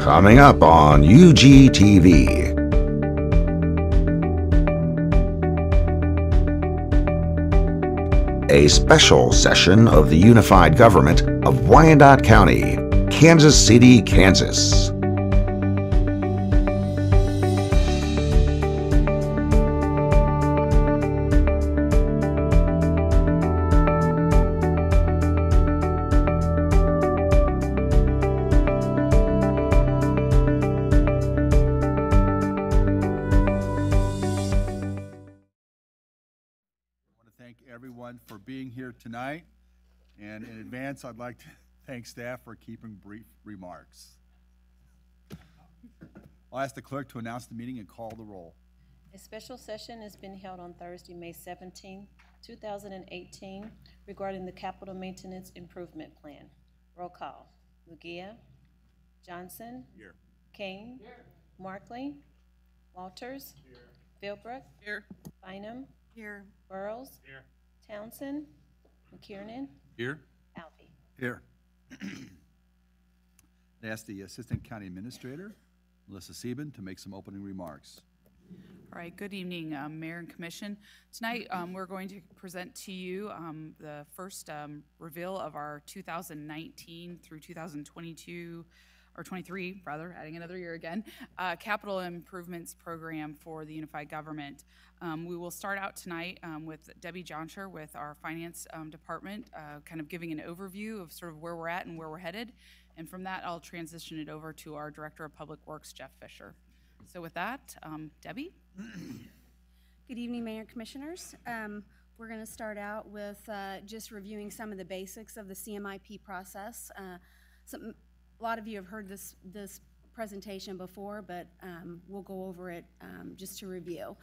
Coming up on UGTV. A special session of the Unified Government of Wyandotte County, Kansas City, Kansas. Everyone for being here tonight, and in advance I'd like to thank staff for keeping brief remarks. I'll ask the clerk to announce the meeting and call the roll. A special session has been held on Thursday, May 17, 2018 regarding the Capital Maintenance Improvement Plan. Roll call. Lugia, Johnson, here. Kane, here. Markley, Walters, here. Philbrook, here. Bynum, here. Burrows, here. Townsend, McKiernan, here. Alfie, here. I ask the Assistant County Administrator, Melissa Sieben, to make some opening remarks. All right, good evening, Mayor and Commission. Tonight we're going to present to you the first reveal of our 2019 through 2022, or 23 rather, adding another year again, capital improvements program for the Unified Government. We will start out tonight with Debbie Johnsher with our Finance Department, kind of giving an overview of sort of where we're at and where we're headed. And from that, I'll transition it over to our Director of Public Works, Jeff Fisher. So with that, Debbie. Good evening, Mayor and Commissioners. We're going to start out with just reviewing some of the basics of the CMIP process. A lot of you have heard this presentation before, but we'll go over it just to review.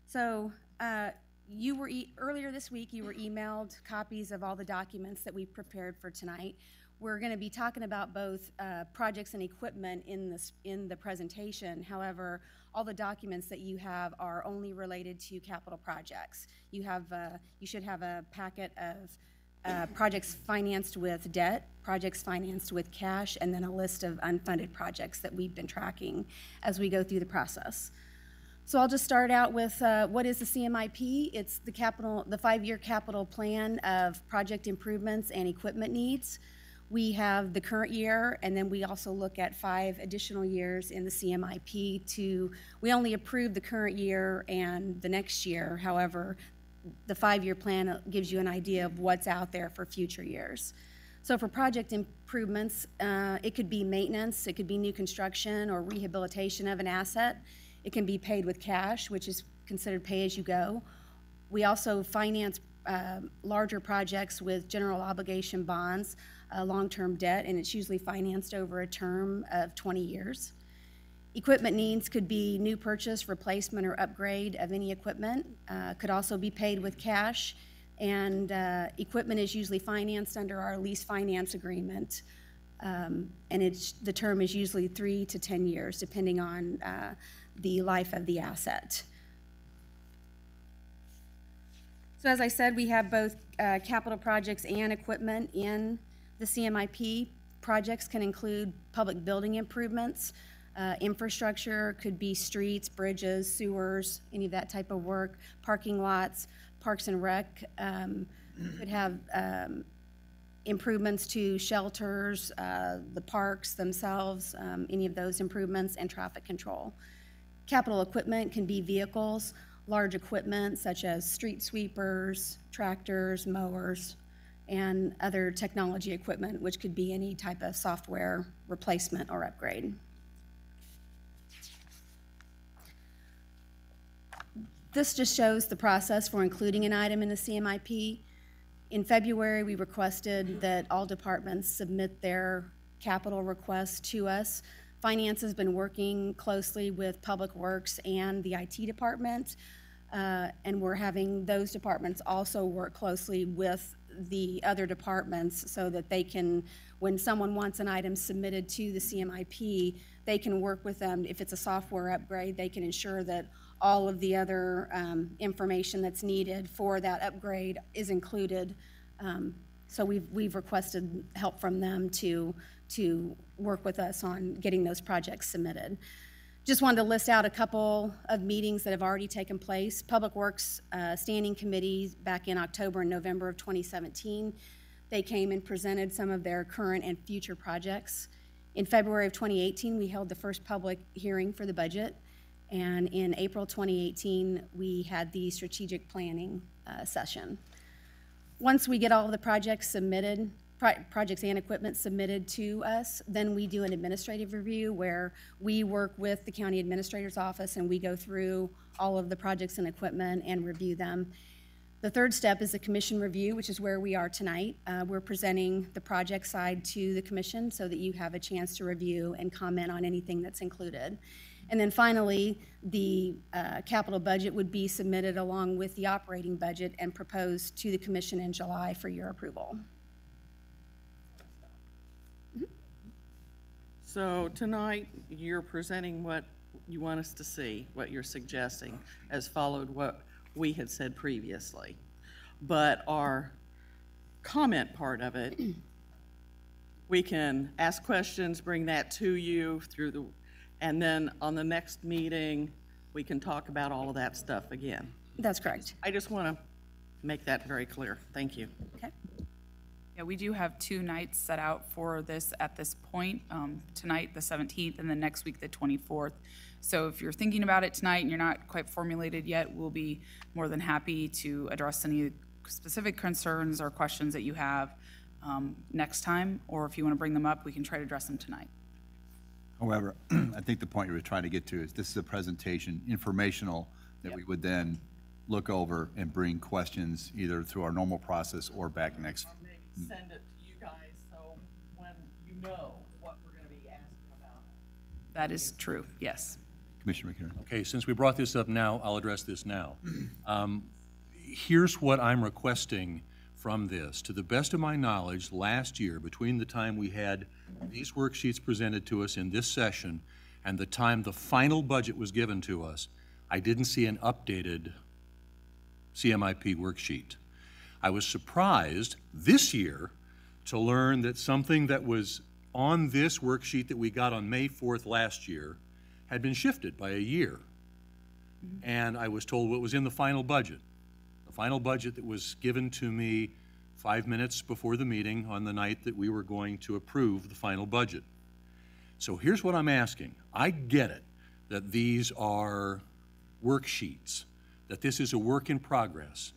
So you were earlier this week, you were emailed copies of all the documents that we prepared for tonight. We're going to be talking about both projects and equipment in the presentation. However, all the documents that you have are only related to capital projects. You should have a packet of projects financed with debt, projects financed with cash, and then a list of unfunded projects that we've been tracking as we go through the process. So I'll just start out with what is the CMIP? It's the 5-year capital plan of project improvements and equipment needs. We have the current year, and then we also look at 5 additional years in the CMIP. We only approve the current year and the next year. However, the 5-year plan gives you an idea of what's out there for future years. So for project improvements, it could be maintenance, it could be new construction or rehabilitation of an asset. It can be paid with cash, which is considered pay-as-you-go. We also finance larger projects with general obligation bonds, long-term debt, and it's usually financed over a term of 20 years. Equipment needs could be new purchase, replacement, or upgrade of any equipment. Could also be paid with cash, and equipment is usually financed under our lease finance agreement, and the term is usually 3 to 10 years, depending on the life of the asset. So as I said, we have both capital projects and equipment in the CMIP. Projects can include public building improvements. Infrastructure could be streets, bridges, sewers, any of that type of work. Parking lots, parks and rec could have improvements to shelters, the parks themselves, any of those improvements, and traffic control. Capital equipment can be vehicles, large equipment such as street sweepers, tractors, mowers, and other technology equipment, which could be any type of software replacement or upgrade. This just shows the process for including an item in the CMIP. In February, we requested that all departments submit their capital requests to us. Finance has been working closely with Public Works and the IT department, and we're having those departments also work closely with the other departments so that they can, when someone wants an item submitted to the CMIP, they can work with them. If it's a software upgrade, they can ensure that all of the other information that's needed for that upgrade is included. So we've requested help from them to to work with us on getting those projects submitted. Just wanted to list out a couple of meetings that have already taken place. Public Works Standing Committee back in October and November of 2017. They came and presented some of their current and future projects. In February of 2018, we held the first public hearing for the budget. And in April 2018, we had the strategic planning session. Once we get all of the projects submitted, projects and equipment submitted to us, then we do an administrative review where we work with the county administrator's office and we go through all of the projects and equipment and review them. The third step is the commission review, which is where we are tonight. We're presenting the project side to the commission so that you have a chance to review and comment on anything that's included. And then finally, the capital budget would be submitted along with the operating budget and proposed to the commission in July for your approval. So tonight, you're presenting what you want us to see, what you're suggesting, as followed what we had said previously. But our comment part of it, we can ask questions, bring that to you through the, and then on the next meeting, we can talk about all of that stuff again. That's correct. I just want to make that very clear. Thank you. Okay. Yeah, we do have 2 nights set out for this at this point. Tonight, the 17th, and then next week, the 24th. So if you're thinking about it tonight and you're not quite formulated yet, we'll be more than happy to address any specific concerns or questions that you have next time, or if you want to bring them up, we can try to address them tonight. However, I think the point you were trying to get to is this is a presentation, informational, that we would then look over and bring questions either through our normal process or back next. Or maybe send it to you guys so when you know what we're going to be asking about. That is true, yes. Commissioner McCarron. Okay, since we brought this up now, I'll address this now. Here's what I'm requesting from this. To the best of my knowledge, last year, between the time we had these worksheets presented to us in this session and the time the final budget was given to us, I didn't see an updated CMIP worksheet. I was surprised this year to learn that something that was on this worksheet that we got on May 4th last year had been shifted by a year. And I was told what was in the final budget. The final budget that was given to me 5 minutes before the meeting on the night that we were going to approve the final budget. So here's what I'm asking. I get it that these are worksheets, that this is a work in progress,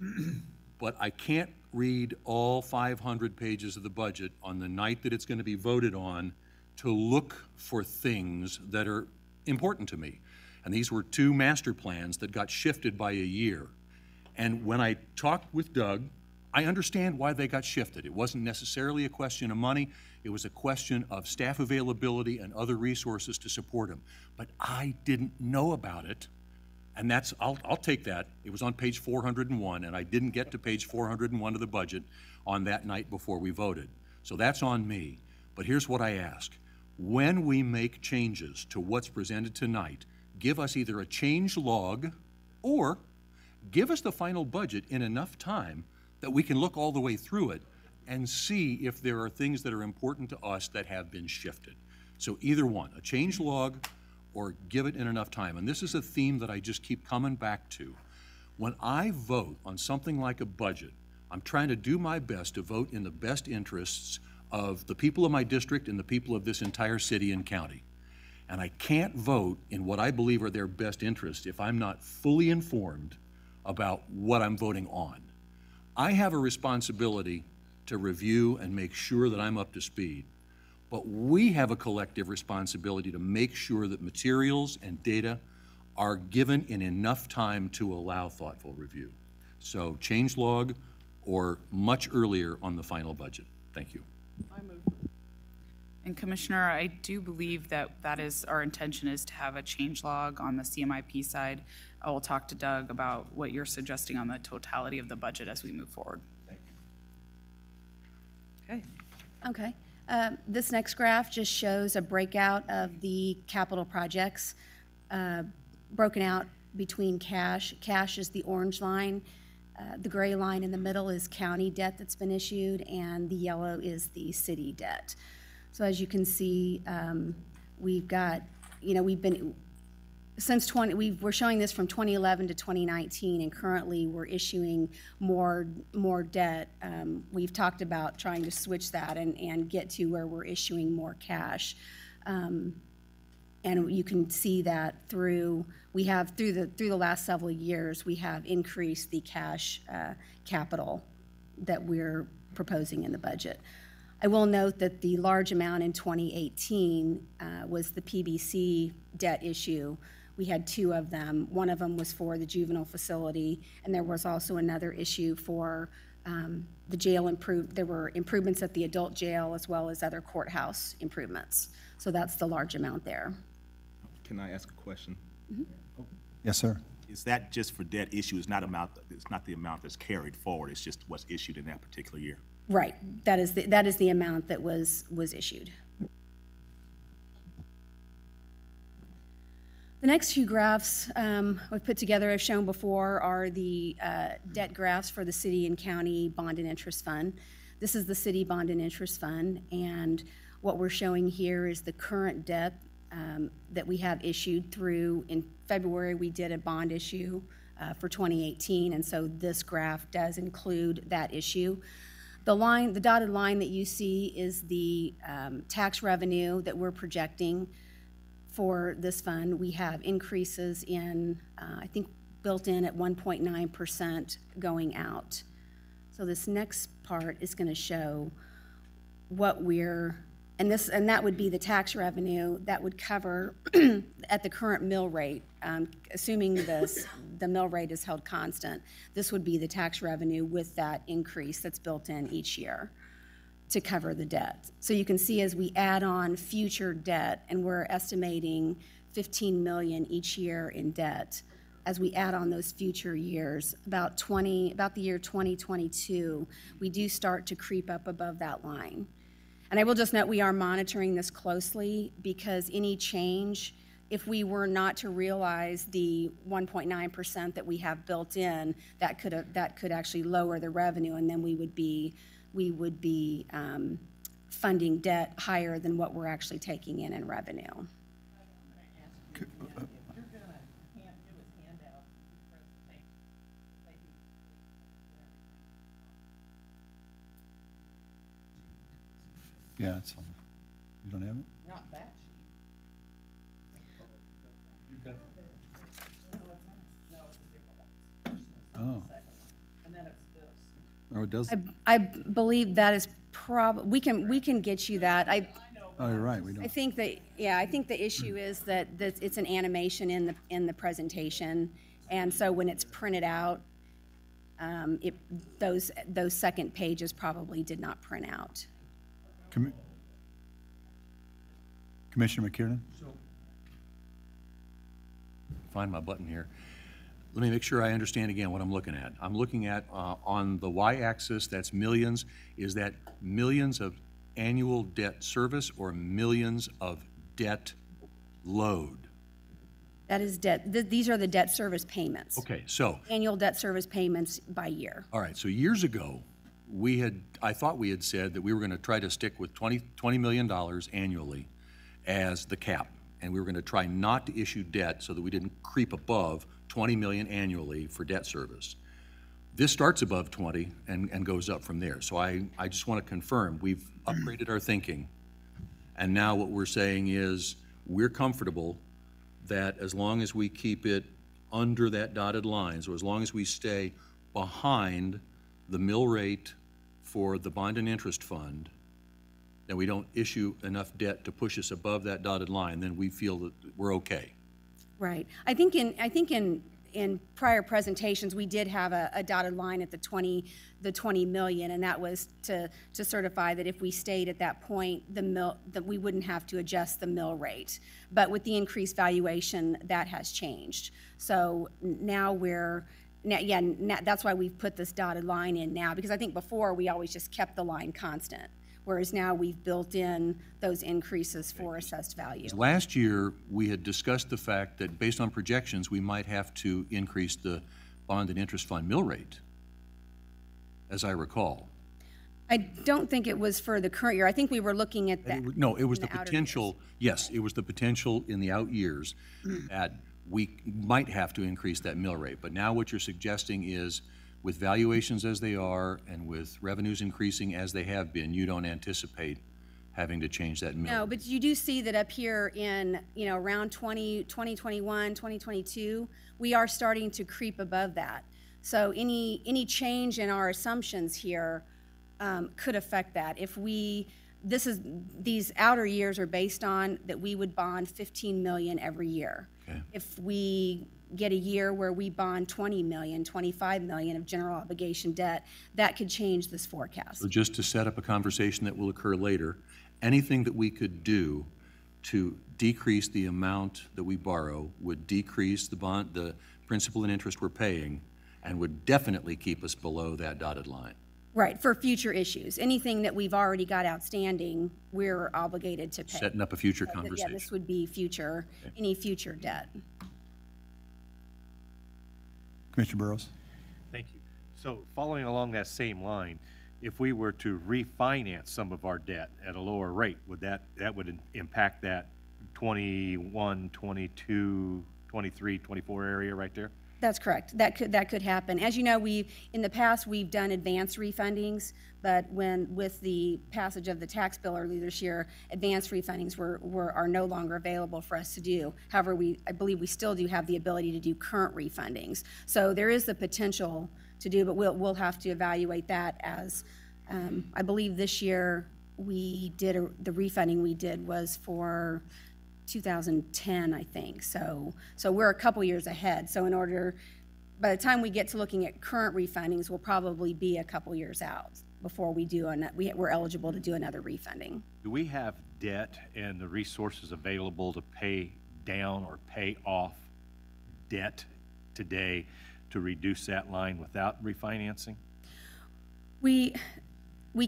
but I can't read all 500 pages of the budget on the night that it's going to be voted on to look for things that are important to me. And these were 2 master plans that got shifted by a year. And when I talked with Doug, I understand why they got shifted. It wasn't necessarily a question of money. It was a question of staff availability and other resources to support them. But I didn't know about it. And that's, I'll take that. It was on page 401, and I didn't get to page 401 of the budget on that night before we voted. So that's on me. But here's what I ask. When we make changes to what's presented tonight, give us either a change log or give us the final budget in enough time that we can look all the way through it and see if there are things that are important to us that have been shifted. So either one, a change log or give it in enough time. And this is a theme that I just keep coming back to. When I vote on something like a budget, I'm trying to do my best to vote in the best interests of the people of my district and the people of this entire city and county. And I can't vote in what I believe are their best interests if I'm not fully informed about what I'm voting on. I have a responsibility to review and make sure that I'm up to speed. But we have a collective responsibility to make sure that materials and data are given in enough time to allow thoughtful review. So change log or much earlier on the final budget. Thank you. I move. And Commissioner, I do believe that is our intention, is to have a change log on the CMIP side. I will talk to Doug about what you're suggesting on the totality of the budget as we move forward. Thank you. Okay. Okay. This next graph just shows a breakout of the capital projects broken out between cash. Cash is the orange line. The gray line in the middle is county debt that's been issued, and the yellow is the city debt. So as you can see, we've got, we've been, since we're showing this from 2011 to 2019, and currently we're issuing more debt. We've talked about trying to switch that and get to where we're issuing more cash. And you can see that through the last several years, we have increased the cash capital that we're proposing in the budget. I will note that the large amount in 2018 was the PBC debt issue. We had two of them. One of them was for the juvenile facility, and there was also another issue for the jail there were improvements at the adult jail as well as other courthouse improvements. So that's the large amount there. Can I ask a question? Mm-hmm. Yes, sir. Is that just for debt issue? It's not the amount that's carried forward. It's just what's issued in that particular year. Right. That is the amount that was issued. The next few graphs we've put together, I've shown before, are the debt graphs for the city and county bond and interest fund. This is the city bond and interest fund, and what we're showing here is the current debt that we have issued through. In February, we did a bond issue for 2018, and so this graph does include that issue. The dotted line that you see is the tax revenue that we're projecting for this fund. We have increases in, I think, built in at 1.9% going out. So this next part is going to show what and that would be the tax revenue that would cover at the current mill rate, assuming the mill rate is held constant. This would be the tax revenue with that increase that's built in each year to cover the debt. So you can see as we add on future debt, and we're estimating $15 million each year in debt, as we add on those future years, about the year 2022, we do start to creep up above that line. And I will just note we are monitoring this closely, because any change, if we were not to realize the 1.9% that we have built in, that could actually lower the revenue, and then we would be funding debt higher than what we're actually taking in revenue. Yeah, it's on. You don't have it? Not that Oh. and then it's this. Oh, it does? I believe that is we can get you that. Oh, you're right, we I don't. think that, yeah, I think the issue is that it's an animation in the presentation, and so when it's printed out, those second pages probably did not print out. Commissioner McKiernan? Find my button here. Let me make sure I understand again what I'm looking at. I'm looking at, on the y-axis, that's millions. Is that millions of annual debt service or millions of debt load? That is debt. These are the debt service payments. Okay, so. Annual debt service payments by year. All right, so years ago, I thought we had said that we were going to try to stick with $20 million annually as the cap. And we were going to try not to issue debt so that we didn't creep above $20 million annually for debt service. This starts above 20 and goes up from there. So I just want to confirm, we've upgraded our thinking. And now what we're saying is we're comfortable that as long as we keep it under that dotted line, so as long as we stay behind the mill rate for the bond and interest fund, that we don't issue enough debt to push us above that dotted line, then we feel that we're okay. Right. I think in prior presentations, we did have a dotted line at the 20 million, and that was to certify that if we stayed at that point, that we wouldn't have to adjust the mill rate. But with the increased valuation, that has changed. So now that's why we've put this dotted line in now, because I think before we always just kept the line constant, whereas now we've built in those increases for assessed value. Last year, we had discussed the fact that based on projections, we might have to increase the bond and interest fund mill rate, as I recall. I don't think it was for the current year. I think we were looking at that. No, it was the in outer potential, yes, it was the potential in the out years that we might have to increase that mill rate. But now what you're suggesting is, with valuations as they are and with revenues increasing as they have been, you don't anticipate having to change that mill? No, but you do see that up here in, you know, around 2021, 2022, we are starting to creep above that. So any change in our assumptions here could affect that. If these outer years are based on that we would bond 15 million every year. Okay. If we get a year where we bond 20 million, 25 million of general obligation debt, that could change this forecast. So just to set up a conversation that will occur later, anything that we could do to decrease the amount that we borrow would decrease the principal and interest we're paying, and would definitely keep us below that dotted line. Right, for future issues. Anything that we've already got outstanding, we're obligated to pay. Setting up a future Yeah, conversation. this would be future, any future debt. Commissioner Burrows? Thank you. So following along that same line, if we were to refinance some of our debt at a lower rate, that would impact that 21, 22, 23, 24 area right there? That's correct. That could happen. As you know, in the past we've done advance refundings, but with the passage of the tax bill earlier this year, advance refundings are no longer available for us to do. However, I believe we still do have the ability to do current refundings. So there is the potential to do, but we'll have to evaluate that as I believe this year the refunding we did was for 2010, I think. So we're a couple years ahead. So by the time we get to looking at current refundings, we'll probably be a couple years out before we're eligible to do another refunding. Do we have debt and the resources available to pay down or pay off debt today to reduce that line without refinancing? We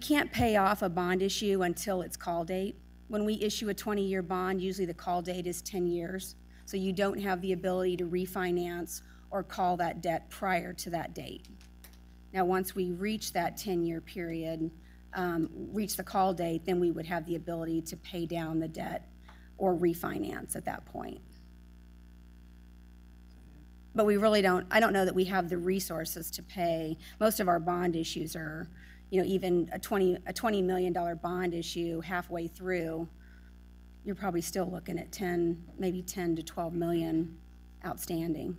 can't pay off a bond issue until its call date. When we issue a 20-year bond, usually the call date is 10 years. So you don't have the ability to refinance or call that debt prior to that date. Now, once we reach that 10-year period, reach the call date, then we would have the ability to pay down the debt or refinance at that point. But we really I don't know that we have the resources to pay. Most of our bond issues are, you know, even a $20 million bond issue halfway through, you're probably still looking at maybe 10 to 12 million outstanding.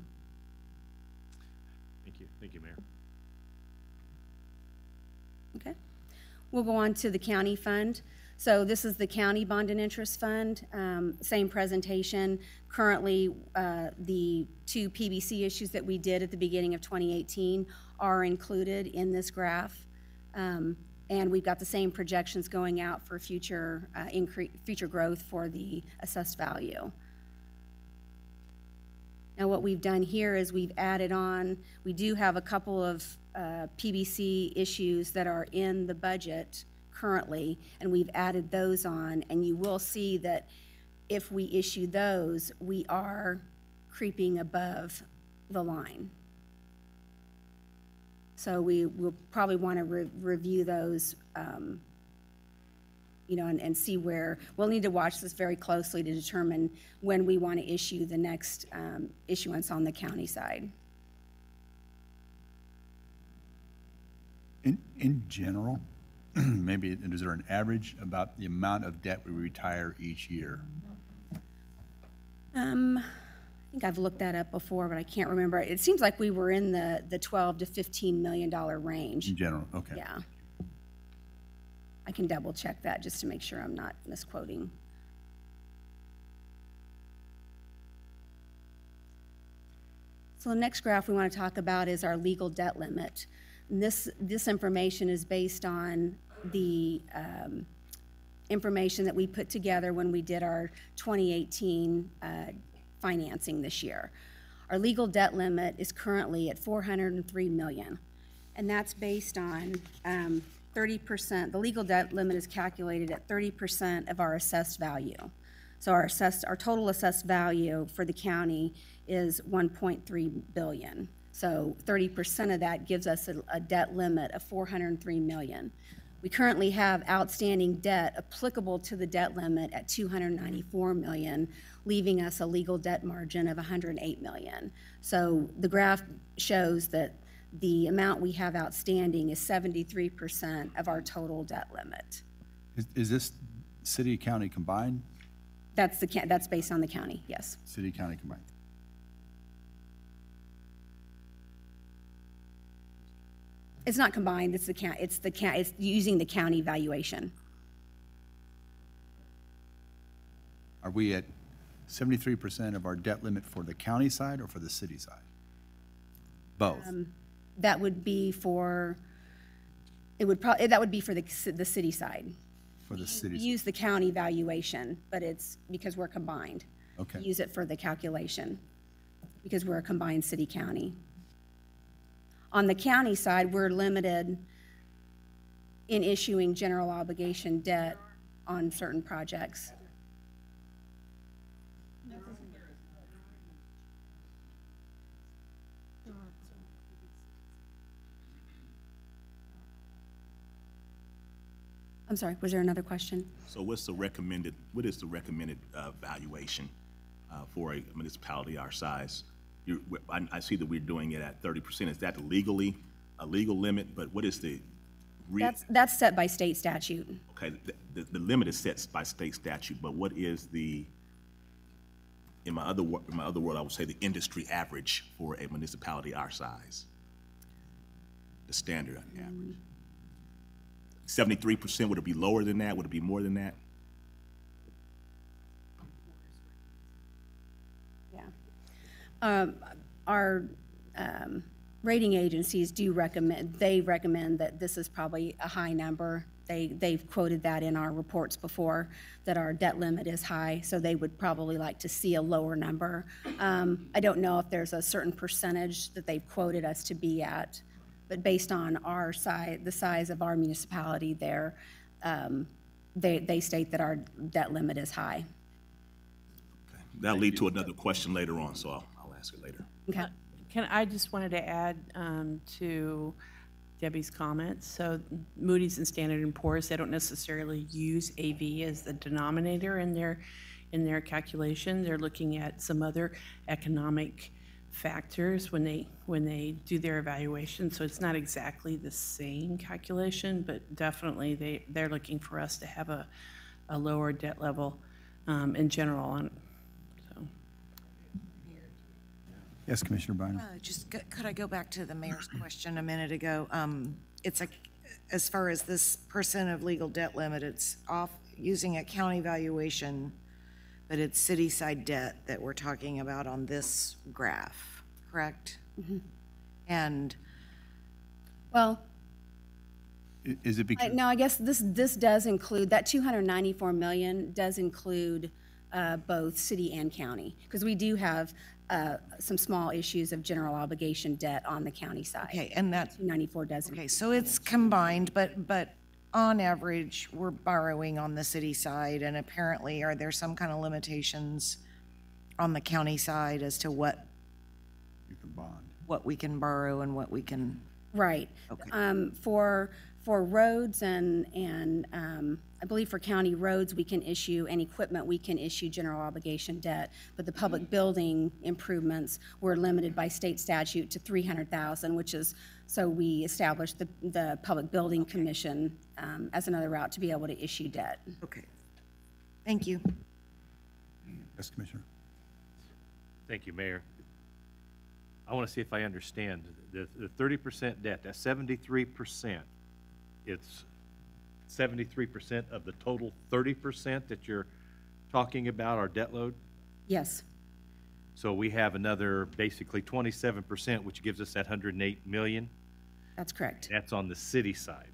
Thank you, Mayor. Okay. We'll go on to the county fund. So this is the county bond and interest fund, same presentation. Currently, the 2 PBC issues that we did at the beginning of 2018 are included in this graph. And we've got the same projections going out for future growth for the assessed value. Now what we've done here is we've added on, we do have a couple of PBC issues that are in the budget currently, and we've added those on, and you will see that if we issue those, we are creeping above the line. So we will probably want to review those, you know, and see where, we'll need to watch this very closely to determine when we want to issue the next issuance on the county side. In general, maybe is there an average about the amount of debt we retire each year? I think I've looked that up before, but I can't remember. It seems like we were in the 12 to $15 million range. In general, okay. Yeah. I can double check that just to make sure I'm not misquoting. So the next graph we want to talk about is our legal debt limit. And this information is based on the information that we put together when we did our 2018 financing this year. Our legal debt limit is currently at $403 million, and that's based on 30%. The legal debt limit is calculated at 30% of our assessed value. So our total assessed value for the county is $1.3 billion. So 30% of that gives us a debt limit of $403 million. We currently have outstanding debt applicable to the debt limit at $294 million, leaving us a legal debt margin of $108 million. So the graph shows that the amount we have outstanding is 73% of our total debt limit. Is this city, county combined? That's based on the county, yes. City, county combined. It's not combined, it's using the county valuation. Are we at 73% of our debt limit for the county side or for the city side? Both. That would be for, that would be for the city side. For the city. We use the county valuation, but it's because we're combined. Okay. We use it for the calculation because we're a combined city-county. On the county side, we're limited in issuing general obligation debt on certain projects. I'm sorry, was there another question? So what is the recommended valuation for a municipality our size? I see that we're doing it at 30%. Is that legally a legal limit? But what is the That's set by state statute. Okay, the limit is set by state statute, but what is the, in my other word, I would say the industry average for a municipality our size? The standard average. 73%, would it be lower than that? Would it be more than that? Yeah. Our rating agencies do recommend that this is probably a high number. They've quoted that in our reports before, that our debt limit is high, so they would probably like to see a lower number. I don't know if there's a certain percentage that they've quoted us to be at, but based on our size, the size of our municipality there, they state that our debt limit is high. Okay. That'll lead to another question later on, so I'll ask it later. Okay. I just wanted to add to Debbie's comments. So Moody's and Standard & Poor's, they don't necessarily use AV as the denominator in their calculation. They're looking at some other economic factors when they do their evaluation. So it's not exactly the same calculation, but definitely they're looking for us to have a lower debt level in general. Yes, Commissioner Bynum. Could I go back to the mayor's question a minute ago? As far as this percent of legal debt limit, it's off using a county valuation, but it's city-side debt that we're talking about on this graph, correct? Mm-hmm. And well, is it because no? I guess this does include that $294 million does include both city and county, because we do have some small issues of general obligation debt on the county side. Okay, and that 294 does. Okay, so it's combined, but on average, we're borrowing on the city side, and apparently, are there some kind of limitations on the county side as to what you can bond, what we can borrow and what we can? Right. Okay. For roads and I believe for county roads, we can issue, and equipment, we can issue general obligation debt, but the public building improvements were limited by state statute to $300,000, which is, so we established the Public Building Commission as another route to be able to issue debt. Okay. Thank you. Yes, Commissioner. Thank you, Mayor. I want to see if I understand the 30% debt, that's 73%. It's 73% of the total 30% that you're talking about, our debt load? Yes. So we have another basically 27%, which gives us that 108 million. That's correct. That's on the city side.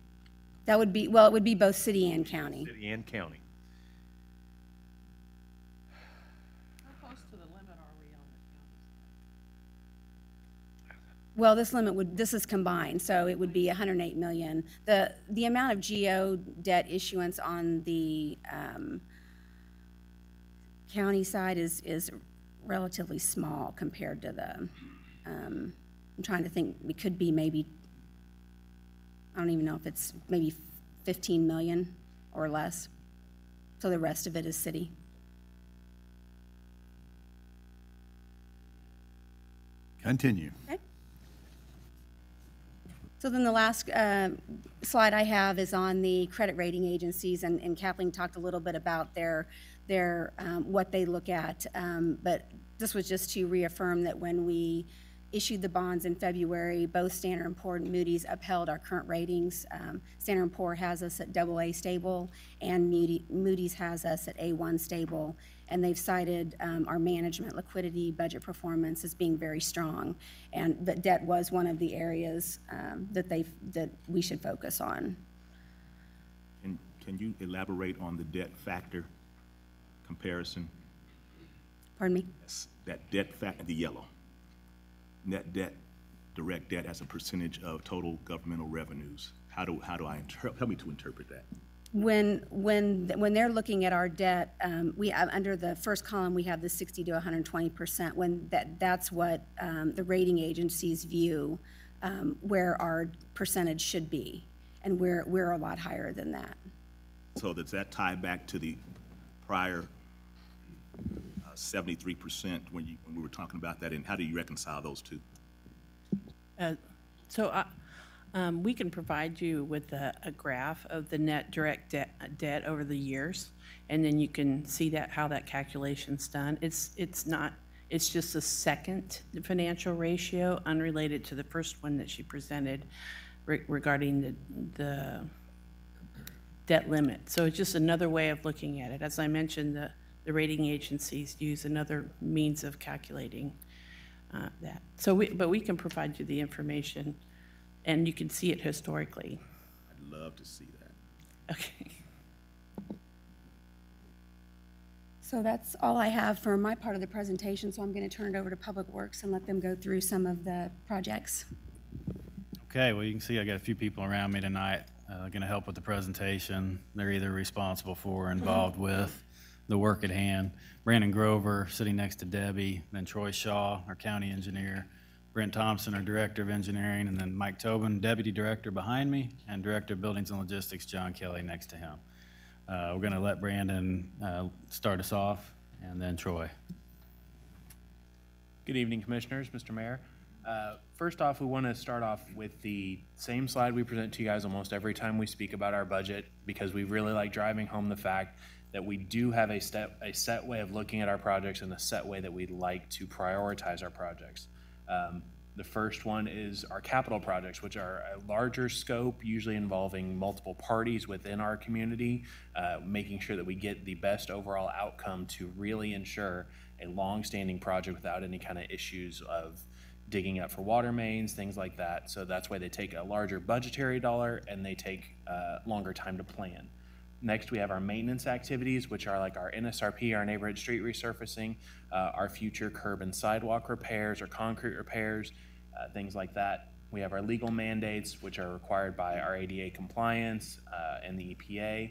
That would be, well, it would be both city and county. City and county. How close to the limit are we on the county? Well, this is combined, so it would be 108 million. The amount of GO debt issuance on the county side is relatively small compared to the, I'm trying to think, it could be maybe, I don't even know if it's maybe 15 million or less. So the rest of it is city. Continue. Okay. So then the last slide I have is on the credit rating agencies, and Kathleen talked a little bit about their what they look at, but this was just to reaffirm that when we issued the bonds in February, both Standard & Poor's and Moody's upheld our current ratings. Standard & Poor's has us at AA stable, and Moody's has us at A1 stable, and they've cited our management, liquidity, budget performance as being very strong, and that debt was one of the areas that we should focus on. Can you elaborate on the debt factor comparison? Pardon me? Yes, that debt factor, the yellow. Net debt, direct debt as a percentage of total governmental revenues. How do I help me to interpret that? When they're looking at our debt, we have, under the first column, we have the 60 to 120%. When that's what the rating agencies view where our percentage should be, and we're a lot higher than that. So does that tie back to the prior 73% when we were talking about that, and how do you reconcile those two? We can provide you with a graph of the net direct debt over the years, and then you can see how that calculation's done. It's just a second financial ratio unrelated to the first one that she presented regarding the debt limit. So it's just another way of looking at it. As I mentioned, the rating agencies use another means of calculating that. But we can provide you the information, and you can see it historically. I'd love to see that. Okay. So that's all I have for my part of the presentation, so I'm going to turn it over to Public Works and let them go through some of the projects. Okay, well, you can see I got a few people around me tonight going to help with the presentation. They're either responsible for or involved with the work at hand. Brandon Grover, sitting next to Debbie, then Troy Shaw, our county engineer, Brent Thompson, our director of engineering, and then Mike Tobin, deputy director behind me, and director of buildings and logistics, John Kelly, next to him. We're going to let Brandon start us off, and then Troy. Good evening, commissioners, Mr. Mayor. First off, we want to start off with the same slide we present to you guys almost every time we speak about our budget, because we really like driving home the fact that we do have a set way of looking at our projects and a set way that we'd like to prioritize our projects. The first one is our capital projects, which are a larger scope, usually involving multiple parties within our community, making sure that we get the best overall outcome to really ensure a long-standing project without any kind of issues of digging up for water mains, things like that. So that's why they take a larger budgetary dollar and they take longer time to plan. Next, we have our maintenance activities, which are like our NSRP, our neighborhood street resurfacing, our future curb and sidewalk repairs or concrete repairs, things like that. We have our legal mandates, which are required by our ADA compliance and the EPA.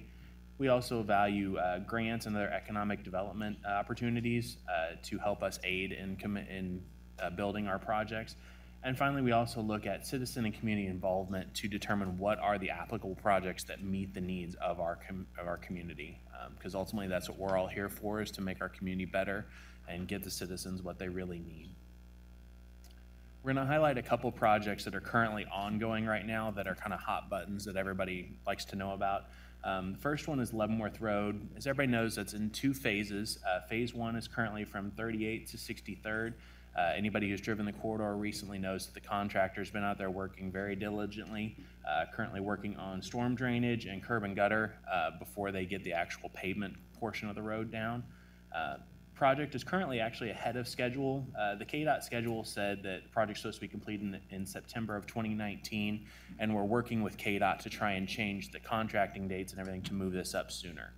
We also value grants and other economic development opportunities to help us aid in building our projects. And finally, we also look at citizen and community involvement to determine what are the applicable projects that meet the needs of our community. Because ultimately that's what we're all here for, is to make our community better and get the citizens what they really need. We're going to highlight a couple projects that are currently ongoing right now that are kind of hot buttons that everybody likes to know about. The first one is Leavenworth Road. As everybody knows, it's in two phases. Phase one is currently from 38th to 63rd. Anybody who's driven the corridor recently knows that the contractor's been out there working very diligently, currently working on storm drainage and curb and gutter before they get the actual pavement portion of the road down. Project is currently actually ahead of schedule. The KDOT schedule said that the project's supposed to be completed in September of 2019, and we're working with KDOT to try and change the contracting dates and everything to move this up sooner.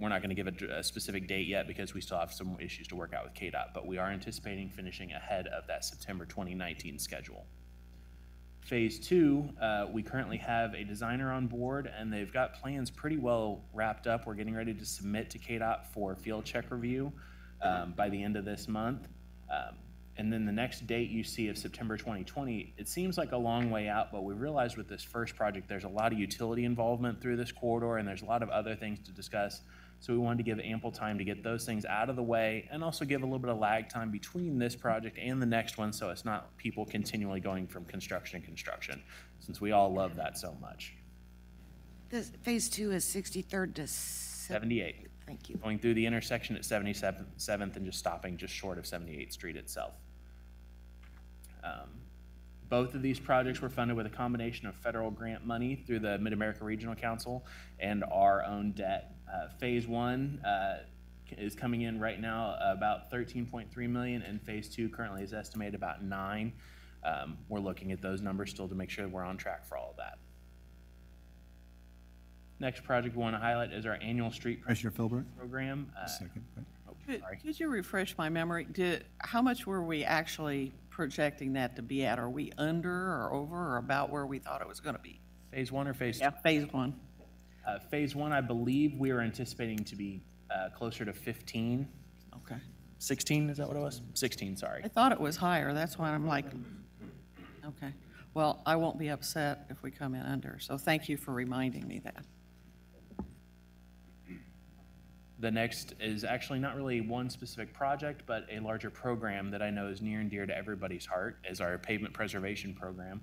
We're not going to give a specific date yet because we still have some issues to work out with KDOT, but we are anticipating finishing ahead of that September 2019 schedule. Phase two, we currently have a designer on board and they've got plans pretty well wrapped up. We're getting ready to submit to KDOT for field check review by the end of this month. And then the next date you see of September 2020, it seems like a long way out, but we realized with this first project, there's a lot of utility involvement through this corridor, and there's a lot of other things to discuss. So we wanted to give ample time to get those things out of the way and also give a little bit of lag time between this project and the next one, so it's not people continually going from construction to construction, since we all love that so much. This phase 2 is 63rd to 78. Thank you. Going through the intersection at 77th and just stopping just short of 78th Street itself. Both of these projects were funded with a combination of federal grant money through the Mid-America Regional Council and our own debt. Phase 1 is coming in right now about 13.3 million, and phase 2 currently is estimated about 9. We're looking at those numbers still to make sure we're on track for all of that. Next project we want to highlight is our annual street Commissioner Philbrook? program. Second. Could you refresh my memory? How much were we actually projecting that to be at? Are we under or over or about where we thought it was going to be? Phase 1 or phase 2? Yeah, phase 1. Phase 1, I believe we were anticipating to be closer to 15. Okay. 16, is that what it was? 16, sorry. I thought it was higher. That's why I'm like, okay. Well, I won't be upset if we come in under. So thank you for reminding me that. The next is actually not really one specific project, but a larger program that I know is near and dear to everybody's heart, is our pavement preservation program.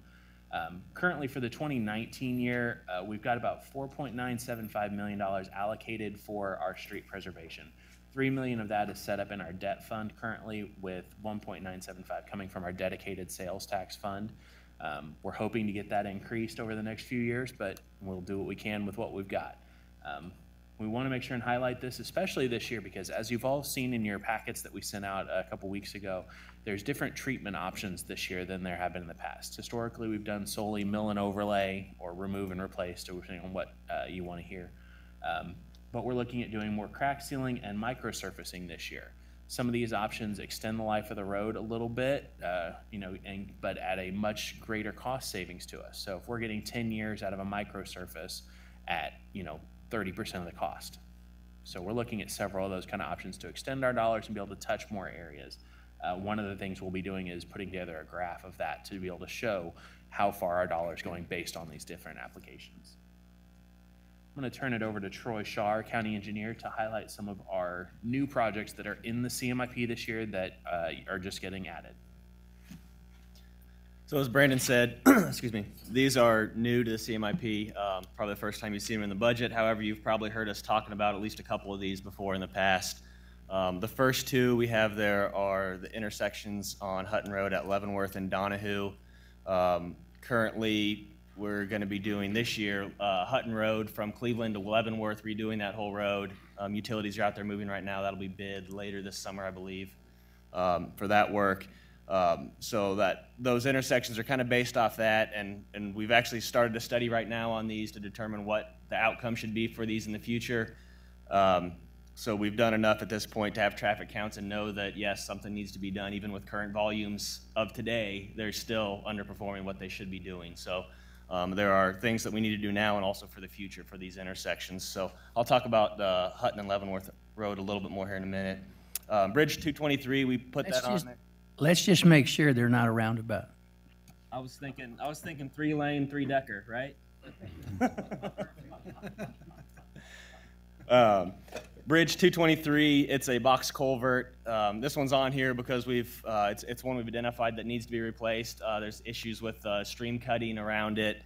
Currently for the 2019 year, we've got about $4.975 million allocated for our street preservation. $3 million of that is set up in our debt fund currently, with $1.975 coming from our dedicated sales tax fund. We're hoping to get that increased over the next few years, but we'll do what we can with what we've got. We want to make sure and highlight this, especially this year, because as you've all seen in your packets that we sent out a couple weeks ago, there's different treatment options this year than there have been in the past. Historically, we've done solely mill and overlay or remove and replace, depending on what you want to hear. But we're looking at doing more crack sealing and microsurfacing this year. Some of these options extend the life of the road a little bit, but at a much greater cost savings to us. So if we're getting 10 years out of a microsurface at, 30% of the cost. So we're looking at several of those kind of options to extend our dollars and be able to touch more areas. One of the things we'll be doing is putting together a graph of that to be able to show how far our dollars going based on these different applications. I'm going to turn it over to Troy Shaw, our county engineer, to highlight some of our new projects that are in the CMIP this year that are just getting added. So as Brandon said, excuse me, these are new to the CMIP, probably the first time you've seen them in the budget. However, you've probably heard us talking about at least a couple of these before in the past. The first two we have there are the intersections on Hutton Road at Leavenworth and Donahue. Currently, we're going to be doing this year Hutton Road from Cleveland to Leavenworth, redoing that whole road. Utilities are out there moving right now. That'll be bid later this summer, I believe, for that work. So that those intersections are kind of based off that, and we've actually started a study right now on these to determine what the outcome should be for these in the future. So we've done enough at this point to have traffic counts and know that, yes, something needs to be done. Even with current volumes of today, they're still underperforming what they should be doing. So there are things that we need to do now and also for the future for these intersections. So I'll talk about Hutton and Leavenworth Road a little bit more here in a minute. Bridge 223, we put that on there. Let's just make sure they're not a roundabout. I was thinking 3-lane, 3-decker, right? Bridge 223, it's a box culvert. This one's on here because it's one we've identified that needs to be replaced. There's issues with stream cutting around it.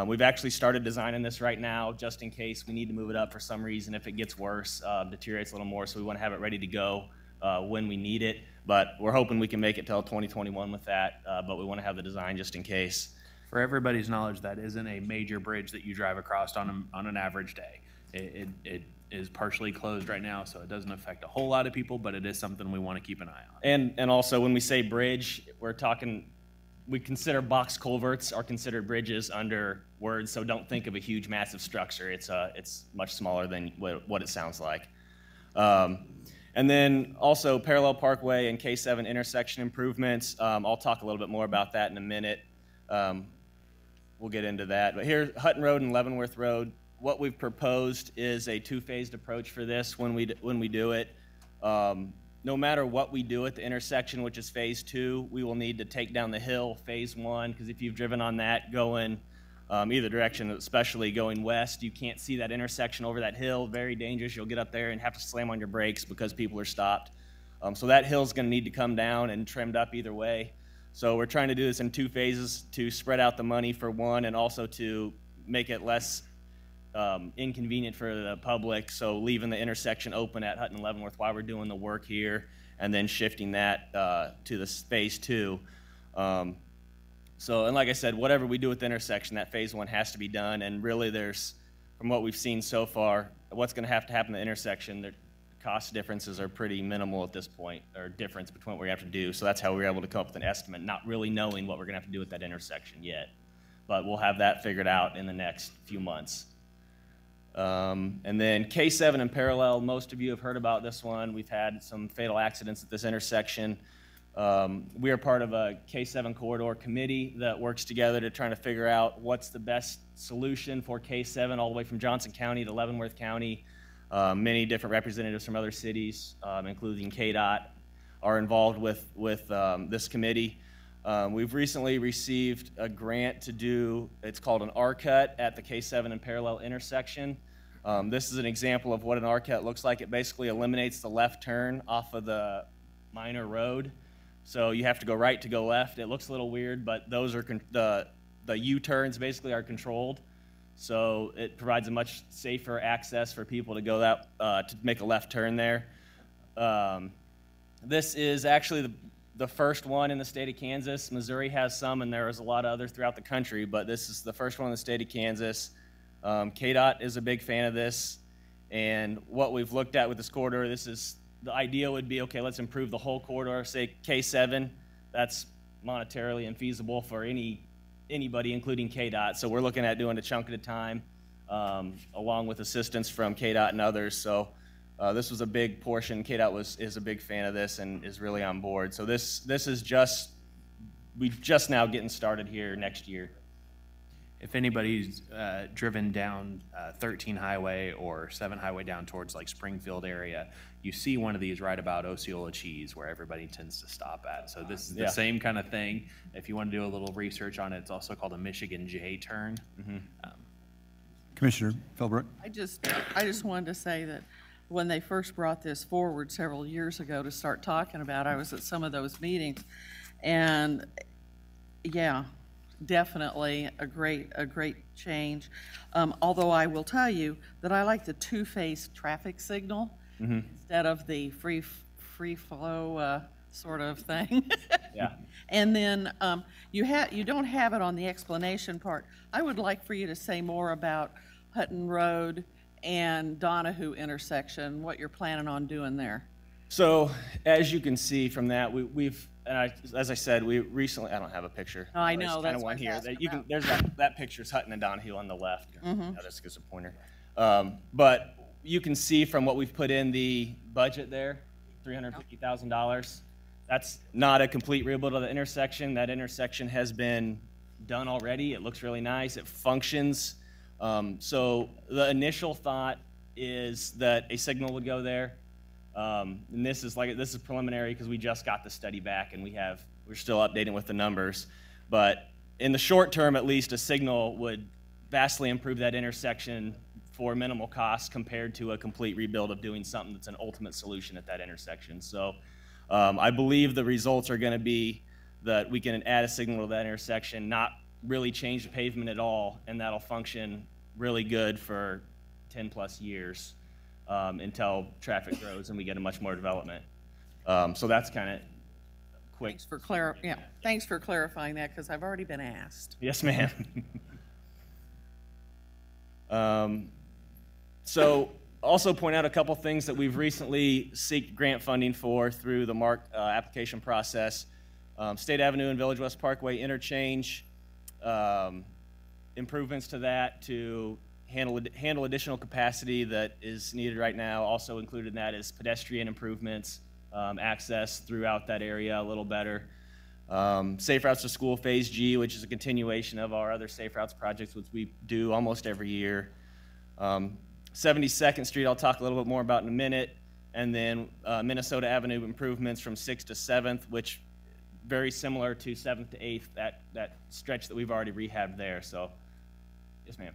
We've actually started designing this right now just in case we need to move it up for some reason if it gets worse, deteriorates a little more, so we want to have it ready to go when we need it. But we're hoping we can make it till 2021 with that, but we want to have the design just in case. For everybody's knowledge, that isn't a major bridge that you drive across on an average day. It is partially closed right now, so it doesn't affect a whole lot of people, but it is something we want to keep an eye on. And also when we say bridge, we consider box culverts are considered bridges under words, so don't think of a huge massive structure. It's much smaller than what it sounds like. And then also Parallel Parkway and K7 intersection improvements. I'll talk a little bit more about that in a minute. We'll get into that. But here, Hutton Road and Leavenworth Road, what we've proposed is a two-phased approach for this when we do it. no matter what we do at the intersection, which is phase 2, we will need to take down the hill, phase 1, because if you've driven on that going either direction, especially going west, you can't see that intersection over that hill. Very dangerous. You'll get up there and have to slam on your brakes because people are stopped. So that hill's going to need to come down and trimmed up either way. So we're trying to do this in 2 phases to spread out the money for one, and also to make it less inconvenient for the public, so leaving the intersection open at Hutton and Leavenworth while we're doing the work here, and then shifting that to the phase 2. So, and like I said, whatever we do with the intersection, that phase 1 has to be done, and really there's, from what we've seen so far, what's going to have to happen at the intersection, the cost differences are pretty minimal at this point, or difference between what we have to do, so that's how we were able to come up with an estimate, not really knowing what we're going to have to do with that intersection yet. But we'll have that figured out in the next few months. And then K7 in parallel, most of you have heard about this one. We've had some fatal accidents at this intersection. We are part of a K7 corridor committee that works together to try to figure out what's the best solution for K7 all the way from Johnson County to Leavenworth County. Many different representatives from other cities, including KDOT, are involved with this committee. We've recently received a grant to do, it's called an R-cut at the K7 and parallel intersection. This is an example of what an R-cut looks like. It basically eliminates the left turn off of the minor road. So you have to go right to go left. It looks a little weird, but those are the U-turns basically are controlled. So it provides a much safer access for people to go to make a left turn there. This is actually the first one in the state of Kansas. Missouri has some, and there is a lot of others throughout the country, but this is the first one in the state of Kansas. KDOT is a big fan of this, and what we've looked at with this corridor, the idea would be, okay, let's improve the whole corridor, say K7. That's monetarily infeasible for anybody, including KDOT, so we're looking at doing a chunk at a time, along with assistance from KDOT and others. So this was a big portion. KDOT is a big fan of this and is really on board. So this is we're just now getting started here next year. If anybody's driven down 13 Highway or 7 Highway down towards like Springfield area, you see one of these right about Osceola Cheese where everybody tends to stop at. So this is the same kind of thing. If you want to do a little research on it, it's also called a Michigan J turn. Mm-hmm. Commissioner Philbrook. I just wanted to say that when they first brought this forward several years ago to start talking about, I was at some of those meetings, and yeah, definitely a great change. Although I will tell you that I like the 2-phase traffic signal instead of the free flow sort of thing. Yeah. And then you don't have it on the explanation part. I would like for you to say more about Hutton Road and Donahue intersection, what you're planning on doing there. So as you can see from that, as I said, we recently, I don't have a picture. Oh, I know, that's one here. There's that picture's Hutton and Donahue on the left. That's just a pointer. But you can see from what we've put in the budget there, $350,000. That's not a complete rebuild of the intersection. That intersection has been done already. It looks really nice. It functions. So the initial thought is that a signal would go there. And this is preliminary because we just got the study back and we're still updating with the numbers. But in the short term, at least, a signal would vastly improve that intersection for minimal cost compared to a complete rebuild of doing something that's an ultimate solution at that intersection. So I believe the results are going to be that we can add a signal to that intersection, not really change the pavement at all, and that'll function really good for 10 plus years until traffic grows and we get a much more development. So that's kind of quick. Thanks for clarifying that, because I've already been asked. Yes, ma'am. So also point out a couple things that we've recently sought grant funding for through the MARC application process. State Avenue and Village West Parkway interchange, improvements to that to handle additional capacity that is needed right now. Also included in that is pedestrian improvements, access throughout that area a little better. Safe Routes to School Phase G, which is a continuation of our other Safe Routes projects, which we do almost every year. 72nd Street I'll talk a little bit more about in a minute. and then Minnesota Avenue improvements from 6th to 7th, which very similar to 7th to 8th, that stretch that we've already rehabbed there. So, yes, ma'am.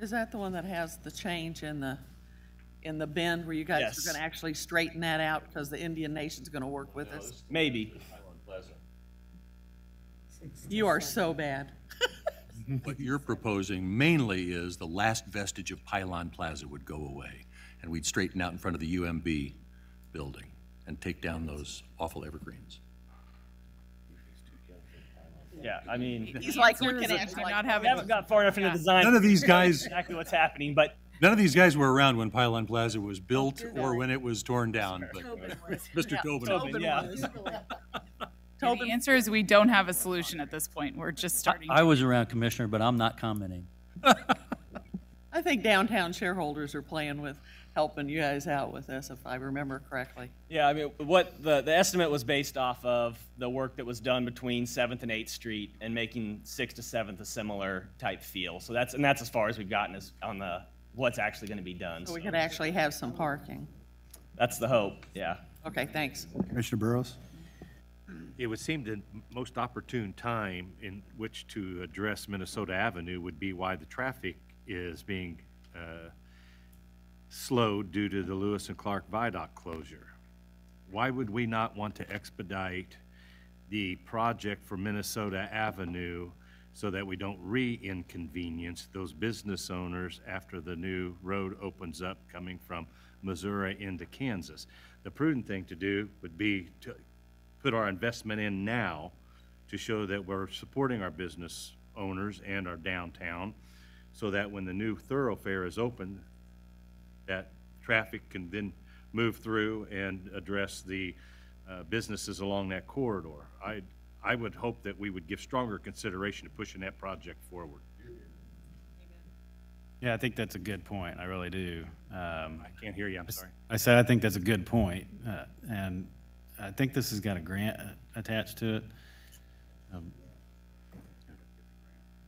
Is that the one that has the change in the bend where you guys Yes. are going to actually straighten that out because the Indian Nation's going to work with us? Maybe. You are so bad. What you're proposing mainly is the last vestige of Pylon Plaza would go away, and we'd straighten out in front of the UMB building and take down those awful evergreens. Yeah, I mean, He's like looking at Do you not like, have we haven't got far enough into the design. None of these guys- exactly what's happening, but None of these guys were around when Pylon Plaza was built or when it was torn down, but Mr. Tobin. Tobin, yeah. The answer is we don't have a solution at this point. We're just starting. I was around, Commissioner, but I'm not commenting. I think downtown shareholders are playing with helping you guys out with this, if I remember correctly. Yeah, I mean, what the estimate was based off of the work that was done between 7th and 8th Street and making 6th to 7th a similar type feel. So that's as far as we've gotten is on the what's actually going to be done. So we could actually have some parking. That's the hope, yeah. Okay, thanks. Commissioner Burrows? It would seem the most opportune time in which to address Minnesota Avenue would be why the traffic is being slowed due to the Lewis and Clark Viaduct closure. Why would we not want to expedite the project for Minnesota Avenue so that we don't re-inconvenience those business owners after the new road opens up coming from Missouri into Kansas? The prudent thing to do would be to put our investment in now to show that we're supporting our business owners and our downtown, so that when the new thoroughfare is open, that traffic can then move through and address the businesses along that corridor. I would hope that we would give stronger consideration to pushing that project forward. Yeah, I think that's a good point. I really do. I can't hear you, I'm sorry. I said I think that's a good point, and I think this has got a grant attached to it.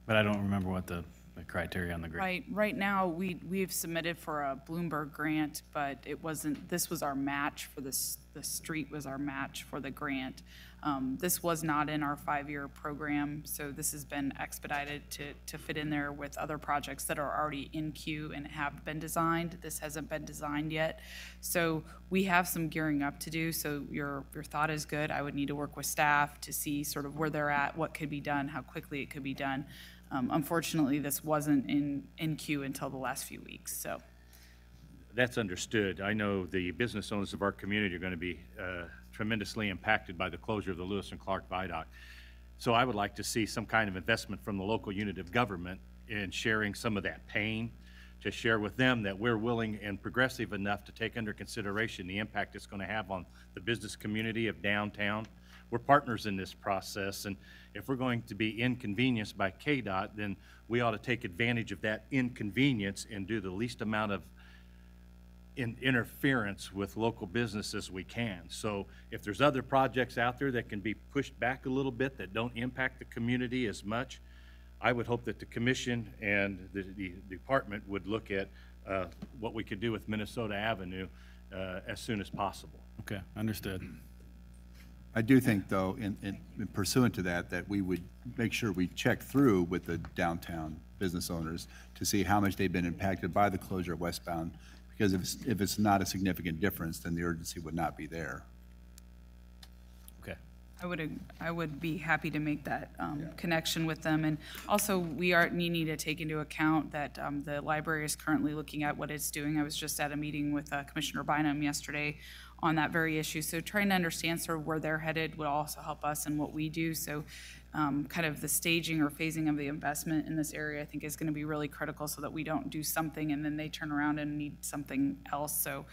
But I don't remember what the criteria on the grant. Right now, we've submitted for a Bloomberg grant, but it wasn't, this was our match for this, the street was our match for the grant. This was not in our 5-year program, so this has been expedited to fit in there with other projects that are already in queue and have been designed. This hasn't been designed yet. So we have some gearing up to do, so your thought is good. I would need to work with staff to see sort of where they're at, what could be done, how quickly it could be done. Unfortunately, this wasn't in queue until the last few weeks, so. That's understood. I know the business owners of our community are going to be tremendously impacted by the closure of the Lewis and Clark Viaduct. So I would like to see some kind of investment from the local unit of government in sharing some of that pain, to share with them that we're willing and progressive enough to take under consideration the impact it's going to have on the business community of downtown. We're partners in this process, and if we're going to be inconvenienced by KDOT, then we ought to take advantage of that inconvenience and do the least amount of interference with local business as we can. So if there's other projects out there that can be pushed back a little bit that don't impact the community as much, I would hope that the commission and the department would look at what we could do with Minnesota Avenue as soon as possible. Okay, understood. I do think, though, in pursuant to that, that we would make sure we check through with the downtown business owners to see how much they've been impacted by the closure of westbound, because if it's not a significant difference, then the urgency would not be there. Okay. I would be happy to make that connection with them. And also, we need to take into account that the library is currently looking at what it's doing. I was just at a meeting with Commissioner Bynum yesterday on that very issue. So trying to understand sort of where they're headed would also help us in what we do. So kind of the staging or phasing of the investment in this area, I think, is going to be really critical so that we don't do something and then they turn around and need something else. So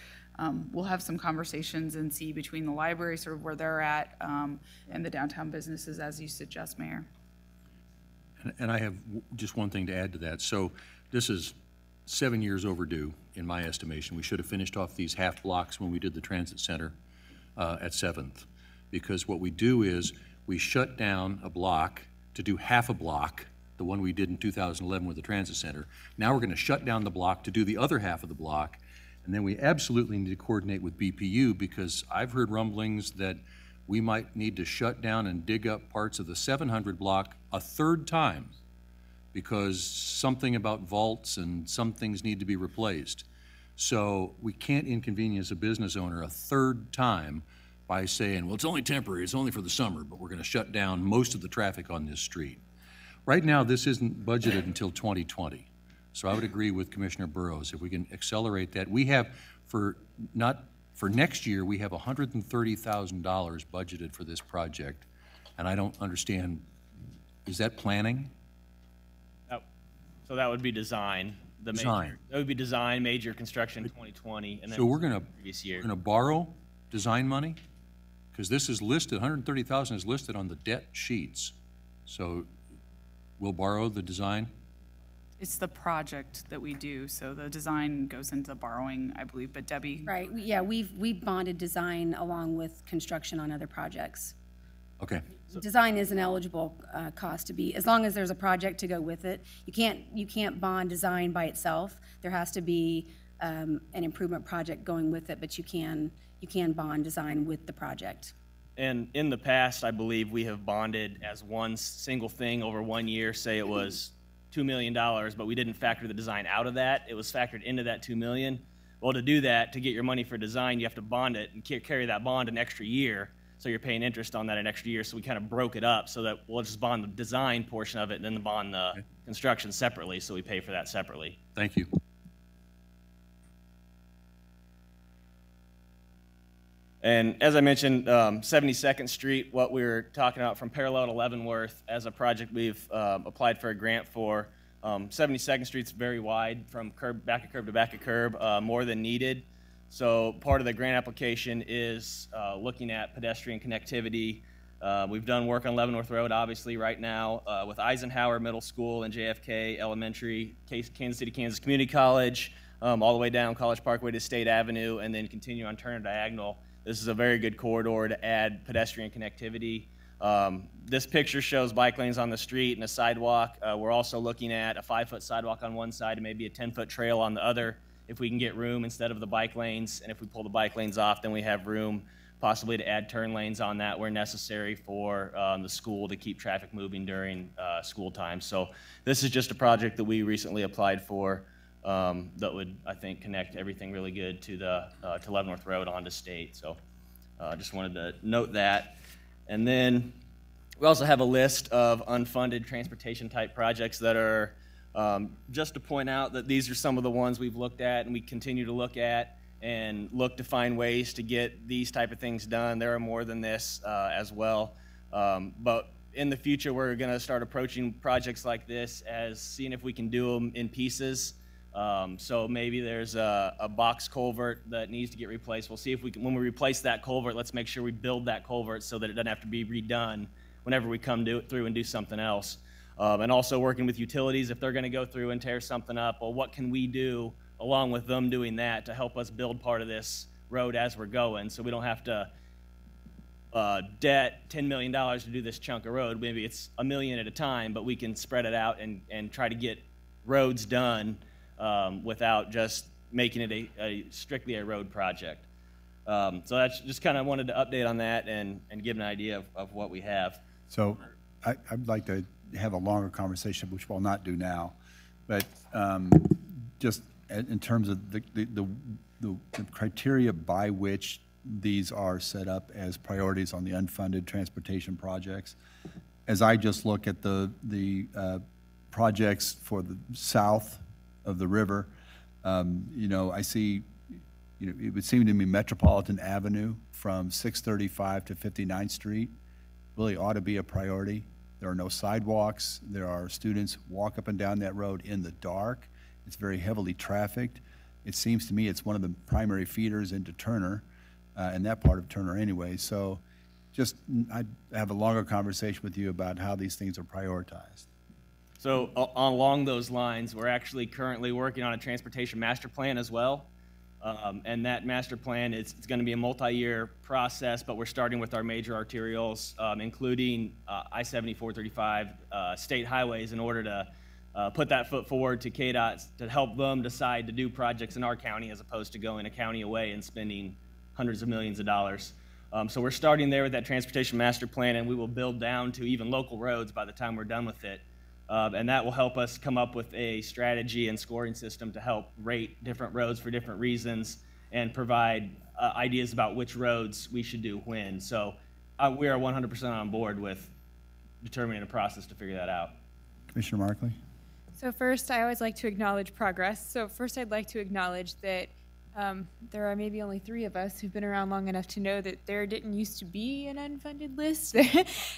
we'll have some conversations and see between the library, sort of where they're at, and the downtown businesses, as you suggest, Mayor. And I have just one thing to add to that. So this is 7 years overdue, in my estimation. We should have finished off these half blocks when we did the transit center at 7th. Because what we do is we shut down a block to do half a block, the one we did in 2011 with the transit center. Now we're going to shut down the block to do the other half of the block. And then we absolutely need to coordinate with BPU, because I've heard rumblings that we might need to shut down and dig up parts of the 700 block a third time because something about vaults and some things need to be replaced. So we can't inconvenience a business owner a third time by saying, well, it's only temporary, it's only for the summer, but we're going to shut down most of the traffic on this street. Right now, this isn't budgeted until 2020. So I would agree with Commissioner Burrows. If we can accelerate that, we have for next year, we have $130,000 budgeted for this project. And I don't understand, is that planning? So that would be design. Design. That would be design, major construction 2020, and then So we're going previous year. to borrow design money? Because this is listed, 130,000 is listed on the debt sheets. So we'll borrow the design? It's the project that we do, so the design goes into borrowing, I believe, but Debbie? Right, yeah, we've bonded design along with construction on other projects. Okay. Design is an eligible cost to be, as long as there's a project to go with it. You can't bond design by itself. There has to be an improvement project going with it, but you can bond design with the project. And in the past, I believe we have bonded as one single thing over 1 year. Say it was $2 million, but we didn't factor the design out of that. It was factored into that $2 million. Well, to do that, to get your money for design, you have to bond it and carry that bond an extra year. So you're paying interest on that an extra year. So we kind of broke it up so that we'll just bond the design portion of it and then bond the construction separately. So we pay for that separately. Thank you. And as I mentioned, 72nd Street, what we were talking about from parallel to Leavenworth as a project we've applied for a grant for. 72nd Street's very wide from back of curb to back of curb, more than needed. So part of the grant application is looking at pedestrian connectivity. We've done work on Leavenworth Road, obviously, right now with Eisenhower Middle School and JFK Elementary, Kansas City, Kansas Community College, all the way down College Parkway to State Avenue, and then continue on Turner Diagonal. This is a very good corridor to add pedestrian connectivity. This picture shows bike lanes on the street and a sidewalk. We're also looking at a 5-foot sidewalk on one side and maybe a 10-foot trail on the other, if we can get room instead of the bike lanes. And if we pull the bike lanes off, then we have room possibly to add turn lanes on that where necessary for the school to keep traffic moving during school time. So this is just a project that we recently applied for that would, I think, connect everything really good to to Leavenworth Road onto State. So just wanted to note that. And then we also have a list of unfunded transportation type projects that are just to point out that these are some of the ones we've looked at and we continue to look at and look to find ways to get these type of things done. There are more than this as well. But in the future, we're going to start approaching projects like this as seeing if we can do them in pieces. So maybe there's a box culvert that needs to get replaced. We'll see if we can, when we replace that culvert, let's make sure we build that culvert so that it doesn't have to be redone whenever we come through and do something else. And also working with utilities, if they're going to go through and tear something up, well, what can we do along with them doing that to help us build part of this road as we're going, so we don't have to debt $10 million to do this chunk of road. Maybe it's $1 million at a time, but we can spread it out and try to get roads done without just making it strictly a road project. So that's just kind of wanted to update on that and give an idea of what we have. So I'd like to have a longer conversation, which we'll not do now, but just in terms of the criteria by which these are set up as priorities on the unfunded transportation projects. As I just look at the projects for the south of the river, you know, I see, you know, it would seem to me Metropolitan Avenue from 635 to 59th Street really ought to be a priority. There are no sidewalks. There are students walk up and down that road in the dark. It's very heavily trafficked. It seems to me it's one of the primary feeders into Turner, and that part of Turner anyway. So just I'd have a longer conversation with you about how these things are prioritized. So along those lines, we're actually currently working on a transportation master plan as well. And that master plan, it's going to be a multi-year process, but we're starting with our major arterials, including I-70, 435, state highways, in order to put that foot forward to KDOT to help them decide to do projects in our county as opposed to going a county away and spending hundreds of millions of dollars. So we're starting there with that transportation master plan, and we will build down to even local roads by the time we're done with it. And that will help us come up with a strategy and scoring system to help rate different roads for different reasons and provide ideas about which roads we should do when. So we are 100% on board with determining a process to figure that out. Commissioner Markley? So first, I always like to acknowledge progress. So first, I'd like to acknowledge that there are maybe only 3 of us who've been around long enough to know that there didn't used to be an unfunded list.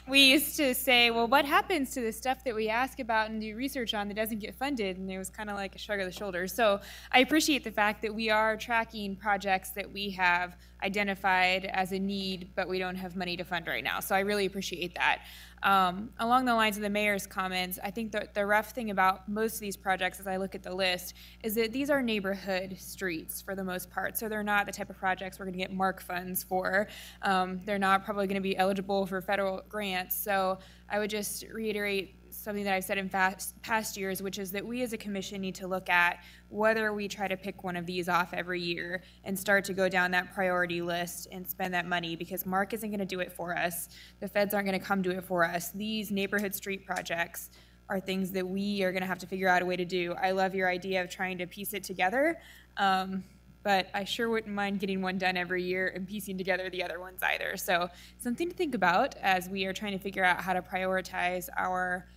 We used to say, well, what happens to the stuff that we ask about and do research on that doesn't get funded? And it was kind of like a shrug of the shoulders. So I appreciate the fact that we are tracking projects that we have identified as a need, but we don't have money to fund right now. So I really appreciate that. Along the lines of the mayor's comments, I think the rough thing about most of these projects as I look at the list is that these are neighborhood streets for the most part. So they're not the type of projects we're going to get MARC funds for. They're not probably going to be eligible for federal grants. So I would just reiterate something that I've said in past years, which is that we as a commission need to look at whether we try to pick one of these off every year and start to go down that priority list and spend that money, because MARC isn't going to do it for us. The feds aren't going to come do it for us. These neighborhood street projects are things that we are going to have to figure out a way to do. I love your idea of trying to piece it together, but I sure wouldn't mind getting one done every year and piecing together the other ones either. So something to think about as we are trying to figure out how to prioritize our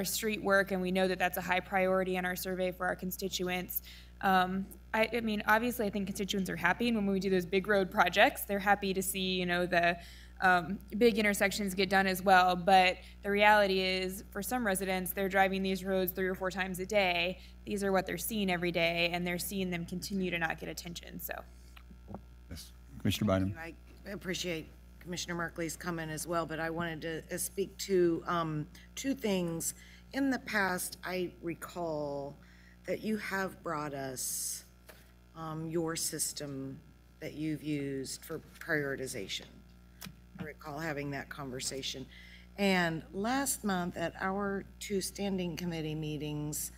street work, and we know that that's a high priority on our survey for our constituents. I mean, obviously, I think constituents are happy, and when we do those big road projects, they're happy to see, you know, the big intersections get done as well. But the reality is, for some residents, they're driving these roads 3 or 4 times a day. These are what they're seeing every day, and they're seeing them continue to not get attention. So, Yes. Commissioner Bynum? I appreciate Commissioner Markley's comment as well, but I wanted to speak to 2 things. In the past, I recall that you have brought us your system that you've used for prioritization. I recall having that conversation. And last month at our 2 standing committee meetings,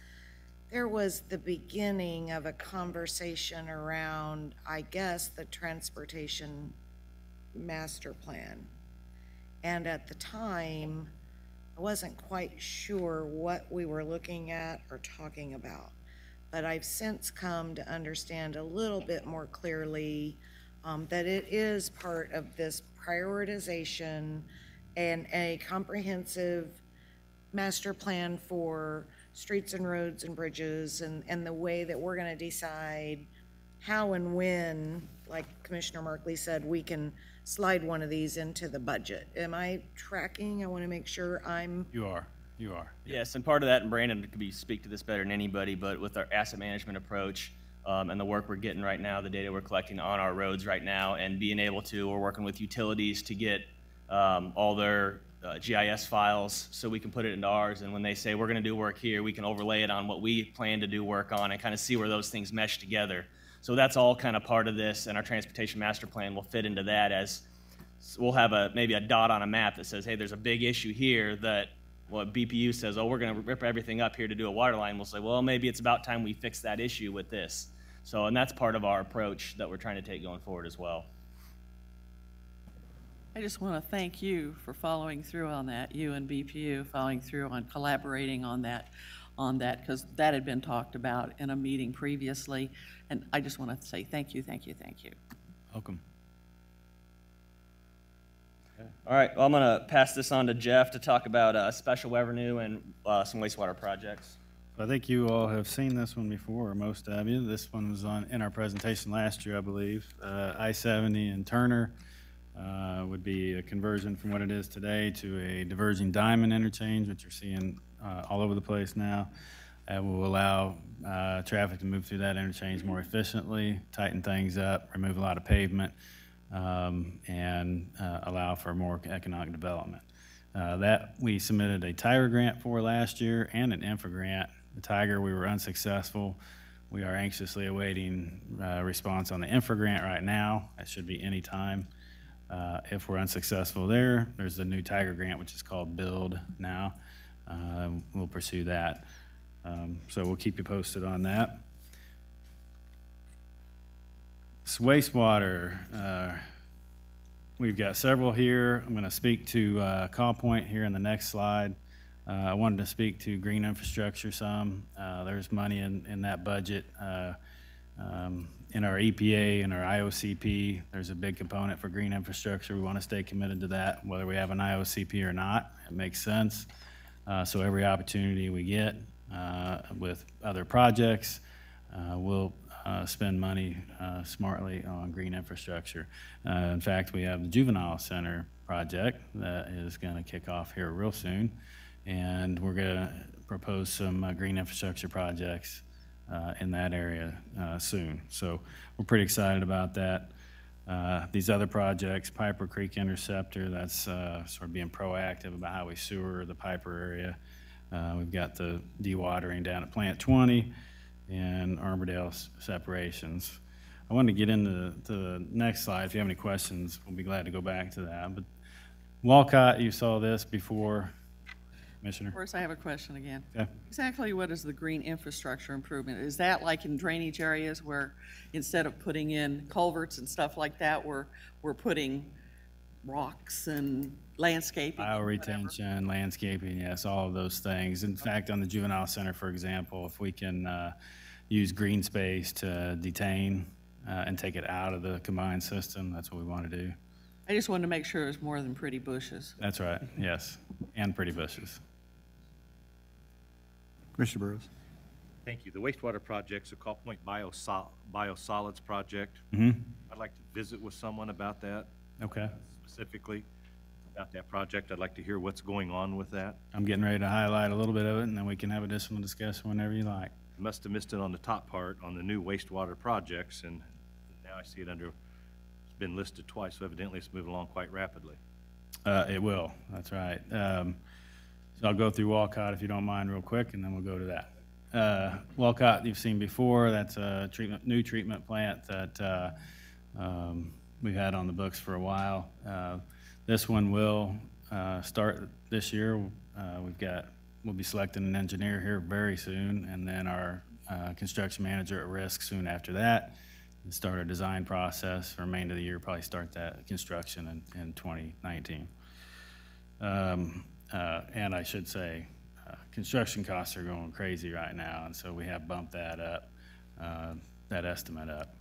there was the beginning of a conversation around, I guess, the transportation master plan. And at the time, I wasn't quite sure what we were looking at or talking about. But I've since come to understand a little bit more clearly that it is part of this prioritization and a comprehensive master plan for streets and roads and bridges, and the way that we're going to decide how and when, like Commissioner Markley said, we can slide one of these into the budget. Am I tracking? I want to make sure I'm... You are. Yes, and part of that, and Brandon could speak to this better than anybody, but with our asset management approach and the work we're getting right now, the data we're collecting on our roads right now, and being able to, we're working with utilities to get all their GIS files so we can put it into ours, and when they say we're going to do work here, we can overlay it on what we plan to do work on and kind of see where those things mesh together. So that's all kind of part of this, and our transportation master plan will fit into that, as we'll have maybe a dot on a map that says, hey, there's a big issue here that BPU says, oh, we're going to rip everything up here to do a water line. We'll say, well, maybe it's about time we fix that issue with this. So, and that's part of our approach that we're trying to take going forward as well. I just want to thank you for following through on that, you and BPU following through on collaborating on that, because that had been talked about in a meeting previously. And I just want to say thank you, thank you, thank you. Welcome. All right, well, I'm going to pass this on to Jeff to talk about special revenue and some wastewater projects. I think you all have seen this one before, or most of you. This one was in our presentation last year, I believe. I-70 in Turner would be a conversion from what it is today to a diverging diamond interchange, which you're seeing all over the place now. That will allow traffic to move through that interchange more efficiently, tighten things up, remove a lot of pavement, and allow for more economic development. That we submitted a Tiger grant for last year and an infra grant. The Tiger, we were unsuccessful. We are anxiously awaiting response on the infra grant right now. That should be any time. If we're unsuccessful there, there's the new Tiger grant, which is called Build now. we'll pursue that. So we'll keep you posted on that. This wastewater, we've got several here. I'm going to speak to Call Point here in the next slide. I wanted to speak to green infrastructure some. There's money in that budget. In our EPA and our IOCP, there's a big component for green infrastructure. We want to stay committed to that, whether we have an IOCP or not. It makes sense. So every opportunity we get with other projects, we'll spend money smartly on green infrastructure. In fact, we have the Juvenile Center project that is going to kick off here real soon, and we're going to propose some green infrastructure projects in that area soon. So we're pretty excited about that. These other projects, Piper Creek Interceptor, that's sort of being proactive about how we sewer the Piper area. We've got the dewatering down at Plant 20 and Armourdale separations. I wanted to get into the next slide. If you have any questions, we'll be glad to go back to that. But Walcott, you saw this before. Commissioner? Of course, I have a question again. Okay. Exactly what is the green infrastructure improvement? Is that like in drainage areas where instead of putting in culverts and stuff like that, we're putting rocks and landscaping? Bioretention, landscaping, yes, all of those things. In fact, on the Juvenile Center, for example, if we can use green space to detain and take it out of the combined system, that's what we want to do. I just wanted to make sure it was more than pretty bushes. That's right, yes, and pretty bushes. Commissioner Burrows. Thank you. The wastewater project's a Call Point BioSolids project. Mm-hmm. I'd like to visit with someone about that. Okay. Specifically about that project. I'd like to hear what's going on with that. I'm getting ready to highlight a little bit of it, and then we can have additional discussion whenever you like. I must have missed it on the top part on the new wastewater projects, and now I see it under, it's been listed twice, so evidently it's moving along quite rapidly. It will, that's right. So I'll go through Walcott if you don't mind real quick, and then we'll go to that. Walcott, you've seen before, that's a new treatment plant that we've had on the books for a while. This one will start this year. We'll be selecting an engineer here very soon, and then our construction manager at risk soon after that. And start our design process for the remainder of the year, probably start that construction in 2019. And I should say, construction costs are going crazy right now, and so we have bumped that up, that estimate up,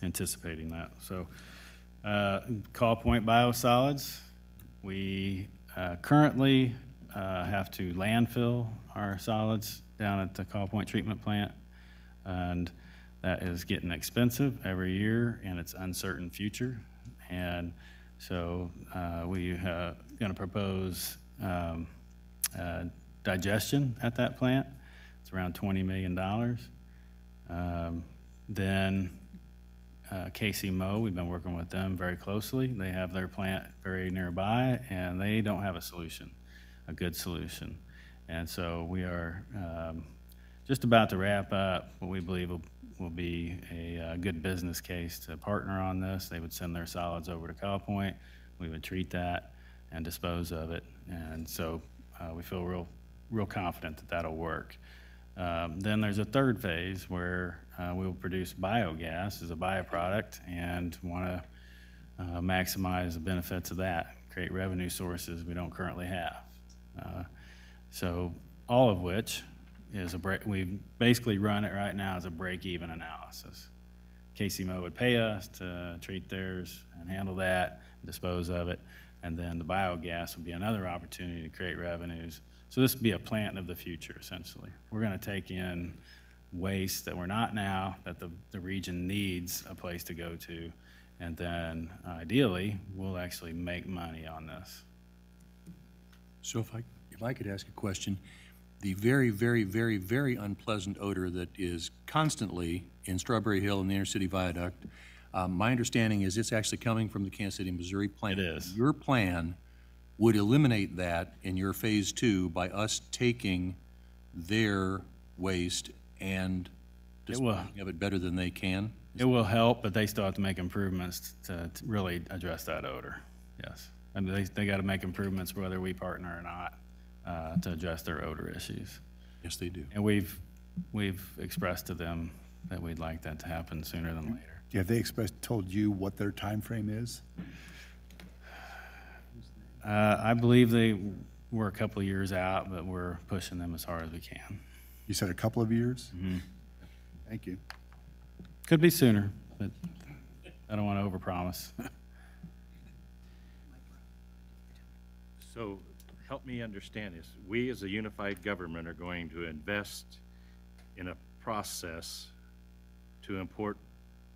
anticipating that. So Call Point BioSolids, we currently have to landfill our solids down at the Call Point treatment plant, and that is getting expensive every year in its uncertain future. And so we are going to propose digestion at that plant. It's around $20 million. Then KCMO, we've been working with them very closely. They have their plant very nearby, and they don't have a solution, a good solution. And so we are just about to wrap up what we believe will be a good business case to partner on this. They would send their solids over to Call Point. We would treat that and dispose of it. And so we feel real confident that that'll work. Then there's a third phase where we'll produce biogas as a byproduct and want to maximize the benefits of that, create revenue sources we don't currently have. So all of which is we basically run it right now as a break-even analysis. KCMO would pay us to treat theirs and handle that, dispose of it, and then the biogas would be another opportunity to create revenues. So this would be a plant of the future, essentially. We're going to take in waste that we're not now, that the region needs a place to go to, and then ideally, we'll actually make money on this. So if I could ask a question, the very, very, very, very unpleasant odor that is constantly in Strawberry Hill and the Intercity Viaduct, my understanding is it's actually coming from the Kansas City, Missouri plant. It is. Your plan would eliminate that in your phase 2 by us taking their waste and disposing of it better than they can? It will help, but they still have to make improvements to really address that odor, yes. I mean, they got to make improvements whether we partner or not. to address their odor issues. Yes, they do. And we've expressed to them that we'd like that to happen sooner than later. Have they told you what their time frame is? I believe they were a couple of years out, but we're pushing them as hard as we can. You said a couple of years? Mm-hmm. Thank you. Could be sooner, but I don't want to overpromise. So help me understand this. We as a unified government are going to invest in a process to import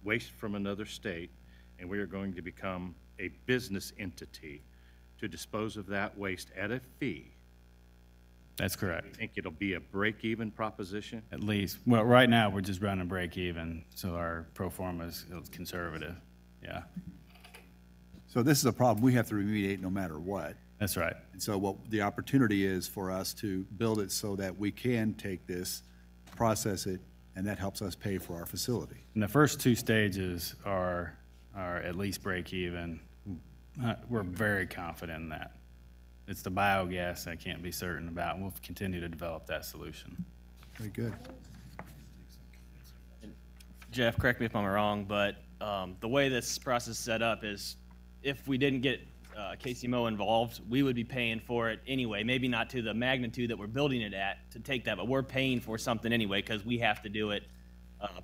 waste from another state, and we are going to become a business entity to dispose of that waste at a fee. That's correct. You think it'll be a break-even proposition? At least, well, right now, we're just running break even, so our pro forma is conservative, yeah. So this is a problem we have to remediate no matter what. That's right. And so what the opportunity is for us to build it so that we can take this, process it, and that helps us pay for our facility. And the first two stages are at least break even. We're very confident in that. It's the biogas I can't be certain about, and we'll continue to develop that solution. Very good. Jeff, correct me if I'm wrong, but the way this process is set up is if we didn't get KCMO involved, we would be paying for it anyway. Maybe not to the magnitude that we're building it at to take that, but we're paying for something anyway because we have to do it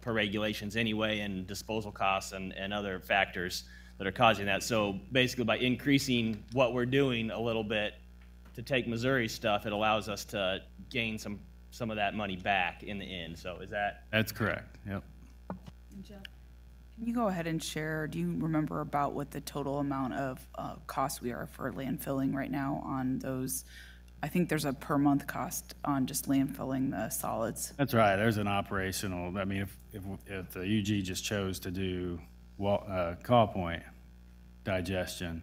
per regulations anyway, and disposal costs and other factors that are causing that. So basically by increasing what we're doing a little bit to take Missouri's stuff, it allows us to gain some of that money back in the end. So is that? That's correct, yep. Can you go ahead and share, do you remember about what the total amount of costs we are for landfilling right now on those? I think there's a per month cost on just landfilling the solids. That's right. There's an operational, I mean, if the UG just chose to do call point digestion,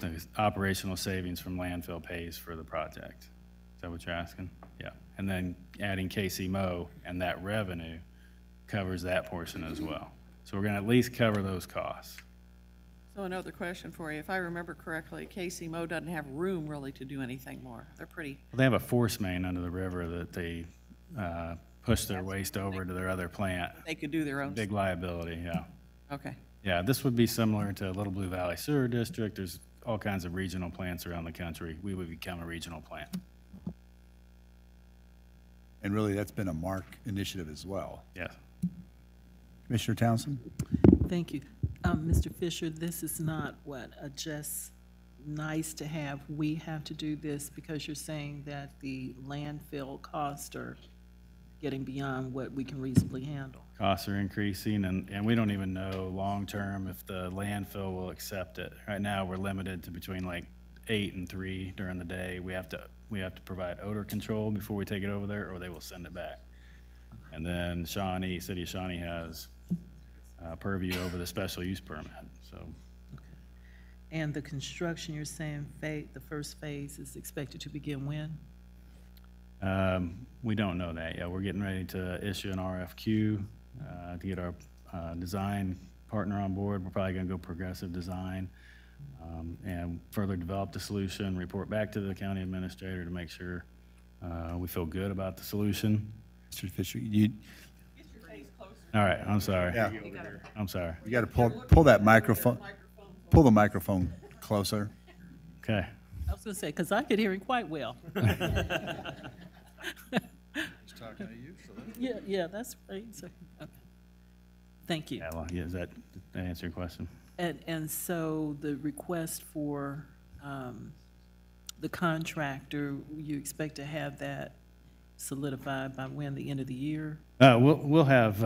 the operational savings from landfill pays for the project. Is that what you're asking? Yeah. And then adding KCMO and that revenue covers that portion as well. So we're going to at least cover those costs. So another question for you. If I remember correctly, KCMO doesn't have room really to do anything more. They're pretty. Well, they have a force main under the river that they push their waste over to their other plant. They could do their own. Big liability, yeah. Okay. Yeah, this would be similar to Little Blue Valley Sewer District. There's all kinds of regional plants around the country. We would become a regional plant. And really, that's been a MARC initiative as well. Yes. Commissioner Townsend? Thank you. Mr. Fisher, this is not a just nice to have. We have to do this because you're saying that the landfill costs are getting beyond what we can reasonably handle. Costs are increasing, and we don't even know long-term if the landfill will accept it. Right now, we're limited to between like 8 and 3 during the day. We have to provide odor control before we take it over there, or they will send it back. And then Shawnee, City of Shawnee has purview over the special use permit, so. Okay. And the construction, you're saying the first phase is expected to begin when? We don't know that yet. We're getting ready to issue an RFQ to get our design partner on board. We're probably going to go progressive design and further develop the solution, report back to the county administrator to make sure we feel good about the solution. Mr. Fisher, all right, I'm sorry. Yeah. I'm sorry. You got to pull that microphone, pull the microphone closer. Okay. I was going to say, because I could hear him quite well. He's talking to you, so yeah, that's right. So, okay. Thank you. Yeah, well, yeah, does that answer your question? And so the request for the contractor, you expect to have that solidified by when, the end of the year? We'll have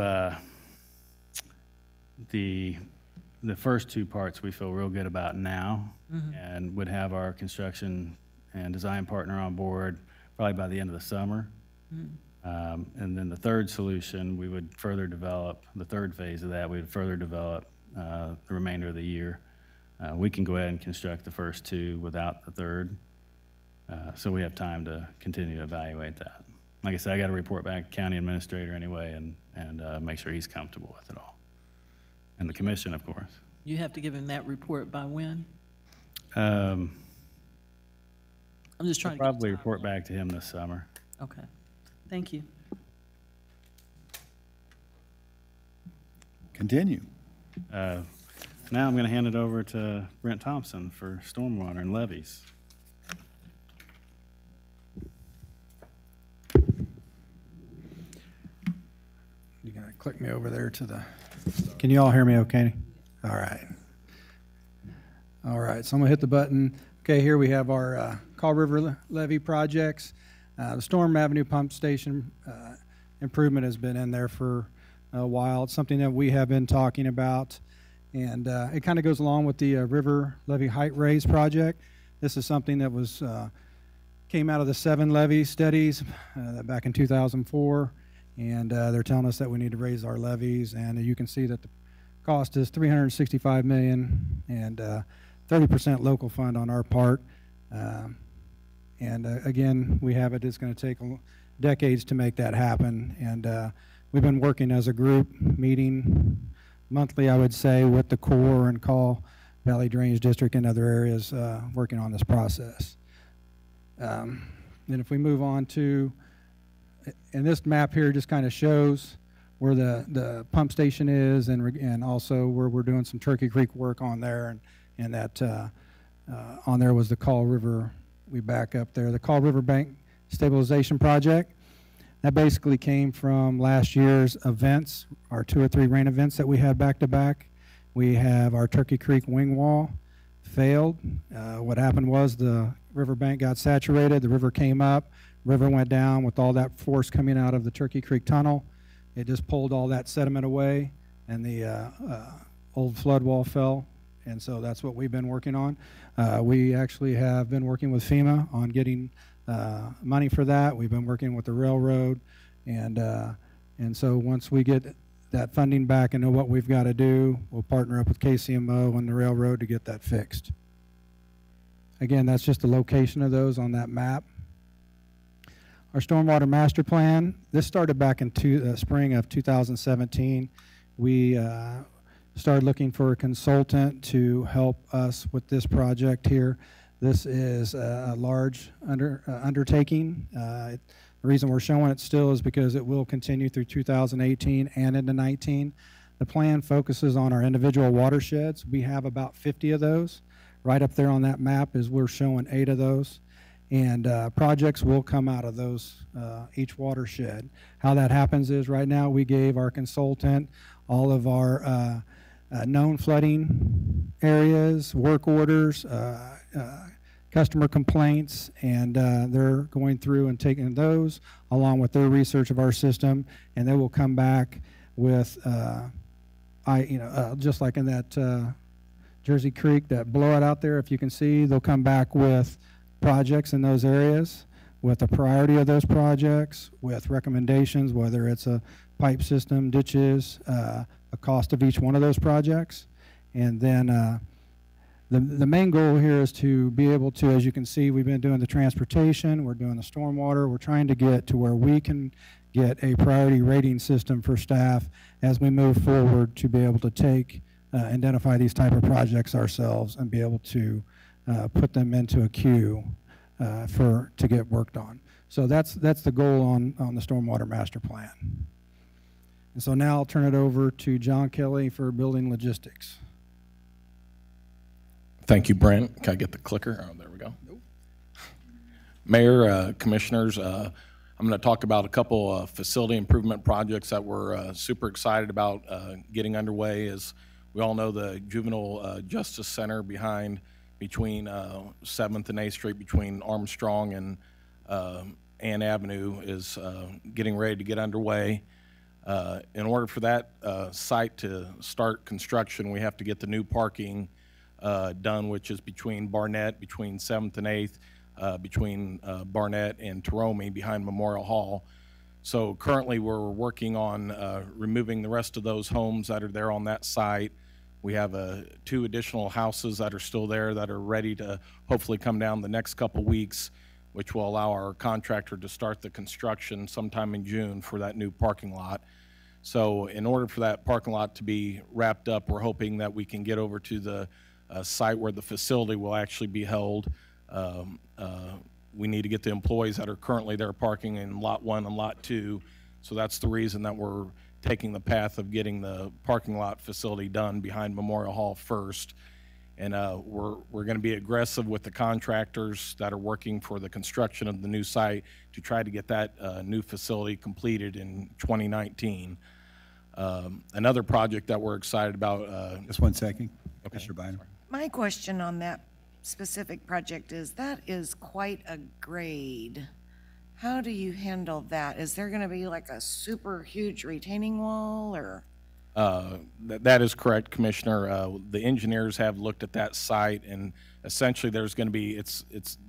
the first two parts we feel real good about now, and would have our construction and design partner on board probably by the end of the summer. And then the third solution, we would further develop, the third phase of that, we would further develop the remainder of the year. We can go ahead and construct the first two without the third, so we have time to continue to evaluate that. Like I said, I got to report back to county administrator anyway and make sure he's comfortable with it all. And the commission, of course. You have to give him that report by when? I'm just trying to Probably report back to him this summer. Okay, thank you. Continue. Now I'm going to hand it over to Brent Thompson for stormwater and levies. You gotta click me over there to the, can you all hear me okay? All right. All right, so I'm gonna hit the button. Okay, here we have our Call River levee projects. The Storm Avenue Pump Station improvement has been in there for a while. It's something that we have been talking about, and it kind of goes along with the River Levee Height Raise project. This is something that was came out of the 7 levee studies back in 2004, and they're telling us that we need to raise our levees, and you can see that the cost is $365 million and 30% local fund on our part. Again, we have it. It's going to take decades to make that happen, and we've been working as a group, meeting monthly, I would say, with the Corps and Call Valley Drainage District and other areas working on this process. Then if we move on to, and this map here just kind of shows where the pump station is, and also where we're doing some Turkey Creek work on there, and that on there was the Call River. We back up there, the Call River Bank Stabilization Project. That basically came from last year's events, our 2 or 3 rain events that we had back to back. We have our Turkey Creek wing wall failed. What happened was the riverbank got saturated, the river came up, river went down with all that force coming out of the Turkey Creek tunnel. It just pulled all that sediment away, and the old flood wall fell, and so that's what we've been working on. We actually have been working with FEMA on getting money for that. We've been working with the railroad, and so once we get that funding back and know what we've got to do, we'll partner up with KCMO and the railroad to get that fixed. Again, that's just the location of those on that map. Our stormwater master plan, this started back in spring of 2017. We started looking for a consultant to help us with this project here. This is a large undertaking. The reason we're showing it still is because it will continue through 2018 and into 19. The plan focuses on our individual watersheds. We have about 50 of those. Right up there on that map is we're showing 8 of those. And projects will come out of those, each watershed. How that happens is right now we gave our consultant all of our known flooding areas, work orders, customer complaints, and they're going through and taking those along with their research of our system, and they will come back with, just like in that Jersey Creek, that blowout out there, if you can see, they'll come back with projects in those areas, with the priority of those projects, with recommendations, whether it's a pipe system, ditches, a cost of each one of those projects. And then the main goal here is to be able to, as you can see, we've been doing the transportation, we're doing the stormwater, we're trying to get to where we can get a priority rating system for staff as we move forward to be able to take, identify these type of projects ourselves and be able to put them into a queue to get worked on. So that's the goal on the stormwater master plan. And so now I'll turn it over to John Kelly for building logistics. Thank you, Brent. Can I get the clicker? Oh, there we go. Nope. Mayor, commissioners, I'm going to talk about a couple facility improvement projects that we're super excited about getting underway. As we all know, the Juvenile Justice Center between 7th and 8th Street, between Armstrong and Ann Avenue, is getting ready to get underway. In order for that site to start construction, we have to get the new parking done, which is between Barnett, between 7th and 8th, between Barnett and Taromie, behind Memorial Hall. So currently we're working on removing the rest of those homes that are there on that site. We have 2 additional houses that are still there that are ready to hopefully come down the next couple weeks, which will allow our contractor to start the construction sometime in June for that new parking lot. So in order for that parking lot to be wrapped up, we're hoping that we can get over to the site where the facility will actually be held we need to get the employees that are currently there parking in Lot 1 and Lot 2. So that's the reason that we're taking the path of getting the parking lot facility done behind Memorial Hall first. And we're going to be aggressive with the contractors that are working for the construction of the new site to try to get that new facility completed in 2019. Another project that we're excited about. Just one second. Okay. Mr. Bynum. My question on that specific project is, that is quite a grade. How do you handle that? Is there going to be like a super huge retaining wall, or? That is correct, Commissioner. The engineers have looked at that site, and essentially there's going to be,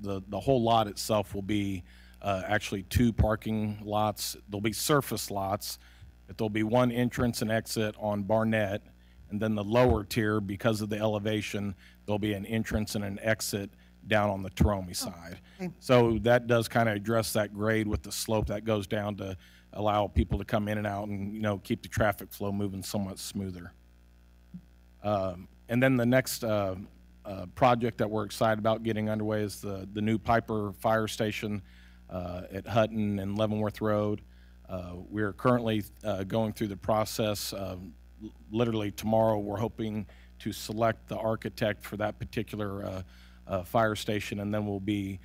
the whole lot itself will be actually 2 parking lots. There'll be surface lots, but there'll be 1 entrance and exit on Barnett, and then the lower tier, because of the elevation, there'll be an entrance and an exit down on the Taromie side. Okay. So that does kind of address that grade with the slope that goes down to allow people to come in and out and, you know, keep the traffic flow moving somewhat smoother. And then the next project that we're excited about getting underway is the new Piper Fire Station at Hutton and Leavenworth Road. We're currently going through the process. Literally tomorrow, we're hoping to select the architect for that particular fire station, and then we'll be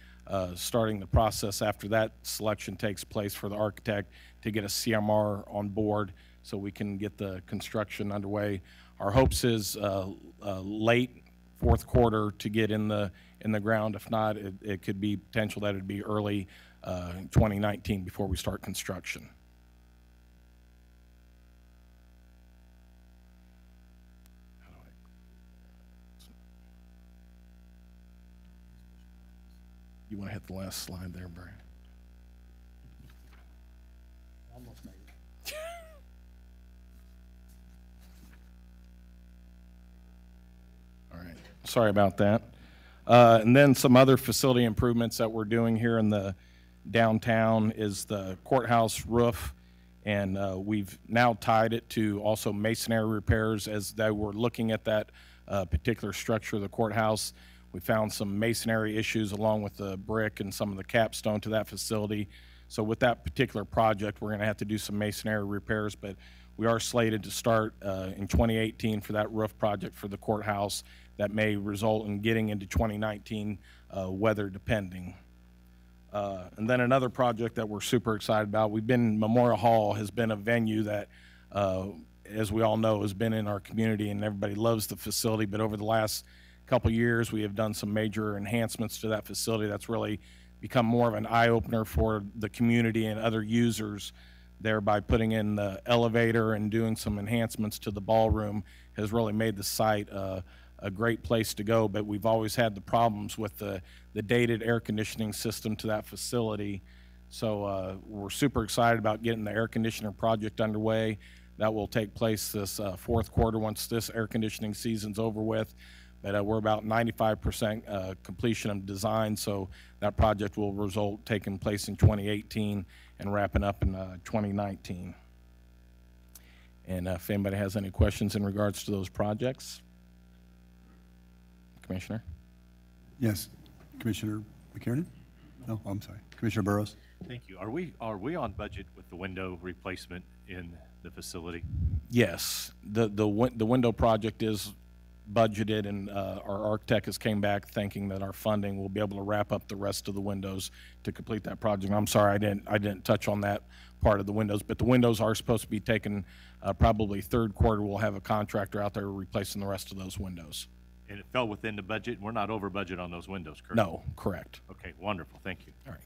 starting the process after that selection takes place for the architect to get a CMR on board so we can get the construction underway. Our hopes is late fourth quarter to get in the ground. If not, it could be potential that it'd be early 2019 before we start construction. You want to hit the last slide there, Brian? Almost made it. All right. Sorry about that. And then some other facility improvements that we're doing here in the downtown is the courthouse roof, and we've now tied it to also masonry repairs. As they were looking at that particular structure of the courthouse, we found some masonry issues along with the brick and some of the capstone to that facility. So with that particular project, we're going to have to do some masonry repairs, but we are slated to start in 2018 for that roof project for the courthouse that may result in getting into 2019, weather depending. And then another project that we're super excited about, Memorial Hall has been a venue that, as we all know, has been in our community and everybody loves the facility, but over the last couple years, we have done some major enhancements to that facility that's really become more of an eye-opener for the community and other users there. By putting in the elevator and doing some enhancements to the ballroom has really made the site a great place to go. But we've always had the problems with the dated air conditioning system to that facility. So we're super excited about getting the air conditioner project underway. That will take place this fourth quarter once this air conditioning season's over with. But we're about 95% completion of design, so that project will result taking place in 2018 and wrapping up in 2019. And if anybody has any questions in regards to those projects, Commissioner? Yes, Commissioner McKiernan? No, I'm sorry, Commissioner Burrows. Thank you. Are we on budget with the window replacement in the facility? Yes, the window project is budgeted, and our architect has came back thinking that our funding will be able to wrap up the rest of the windows to complete that project. I'm sorry, I didn't touch on that part of the windows, but the windows are supposed to be taken probably third quarter. We'll have a contractor out there replacing the rest of those windows. And it fell within the budget, and we're not over budget on those windows, correct? No, correct. Okay, wonderful, thank you. All right.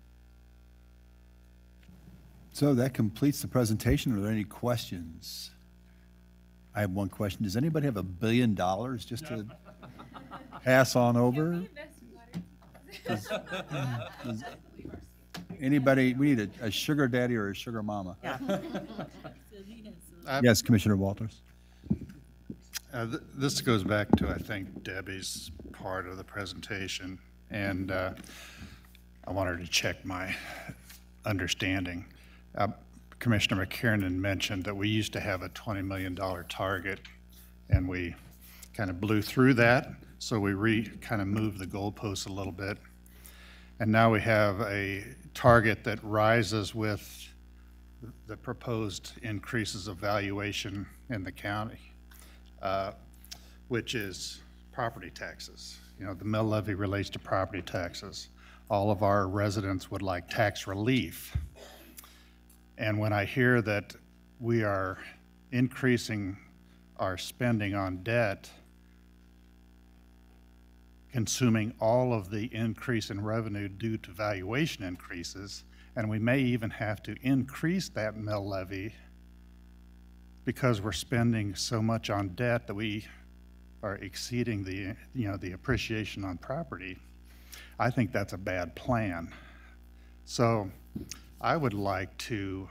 So that completes the presentation. Are there any questions? I have one question. Does anybody have $1 billion just to pass on over? Does anybody, we need a sugar daddy or a sugar mama. Yeah. Yes, Commissioner Walters. This goes back to, I think, Debbie's part of the presentation, and I wanted to check my understanding. Commissioner McKiernan mentioned that we used to have a $20 million target, and we kind of blew through that, so we kind of moved the goalposts a little bit. And now we have a target that rises with the proposed increases of valuation in the county, which is property taxes. You know, the mill levy relates to property taxes. All of our residents would like tax relief. And when I hear that we are increasing our spending on debt, consuming all of the increase in revenue due to valuation increases, and we may even have to increase that mill levy because we're spending so much on debt that we are exceeding the, the appreciation on property. I think that's a bad plan. So I would like to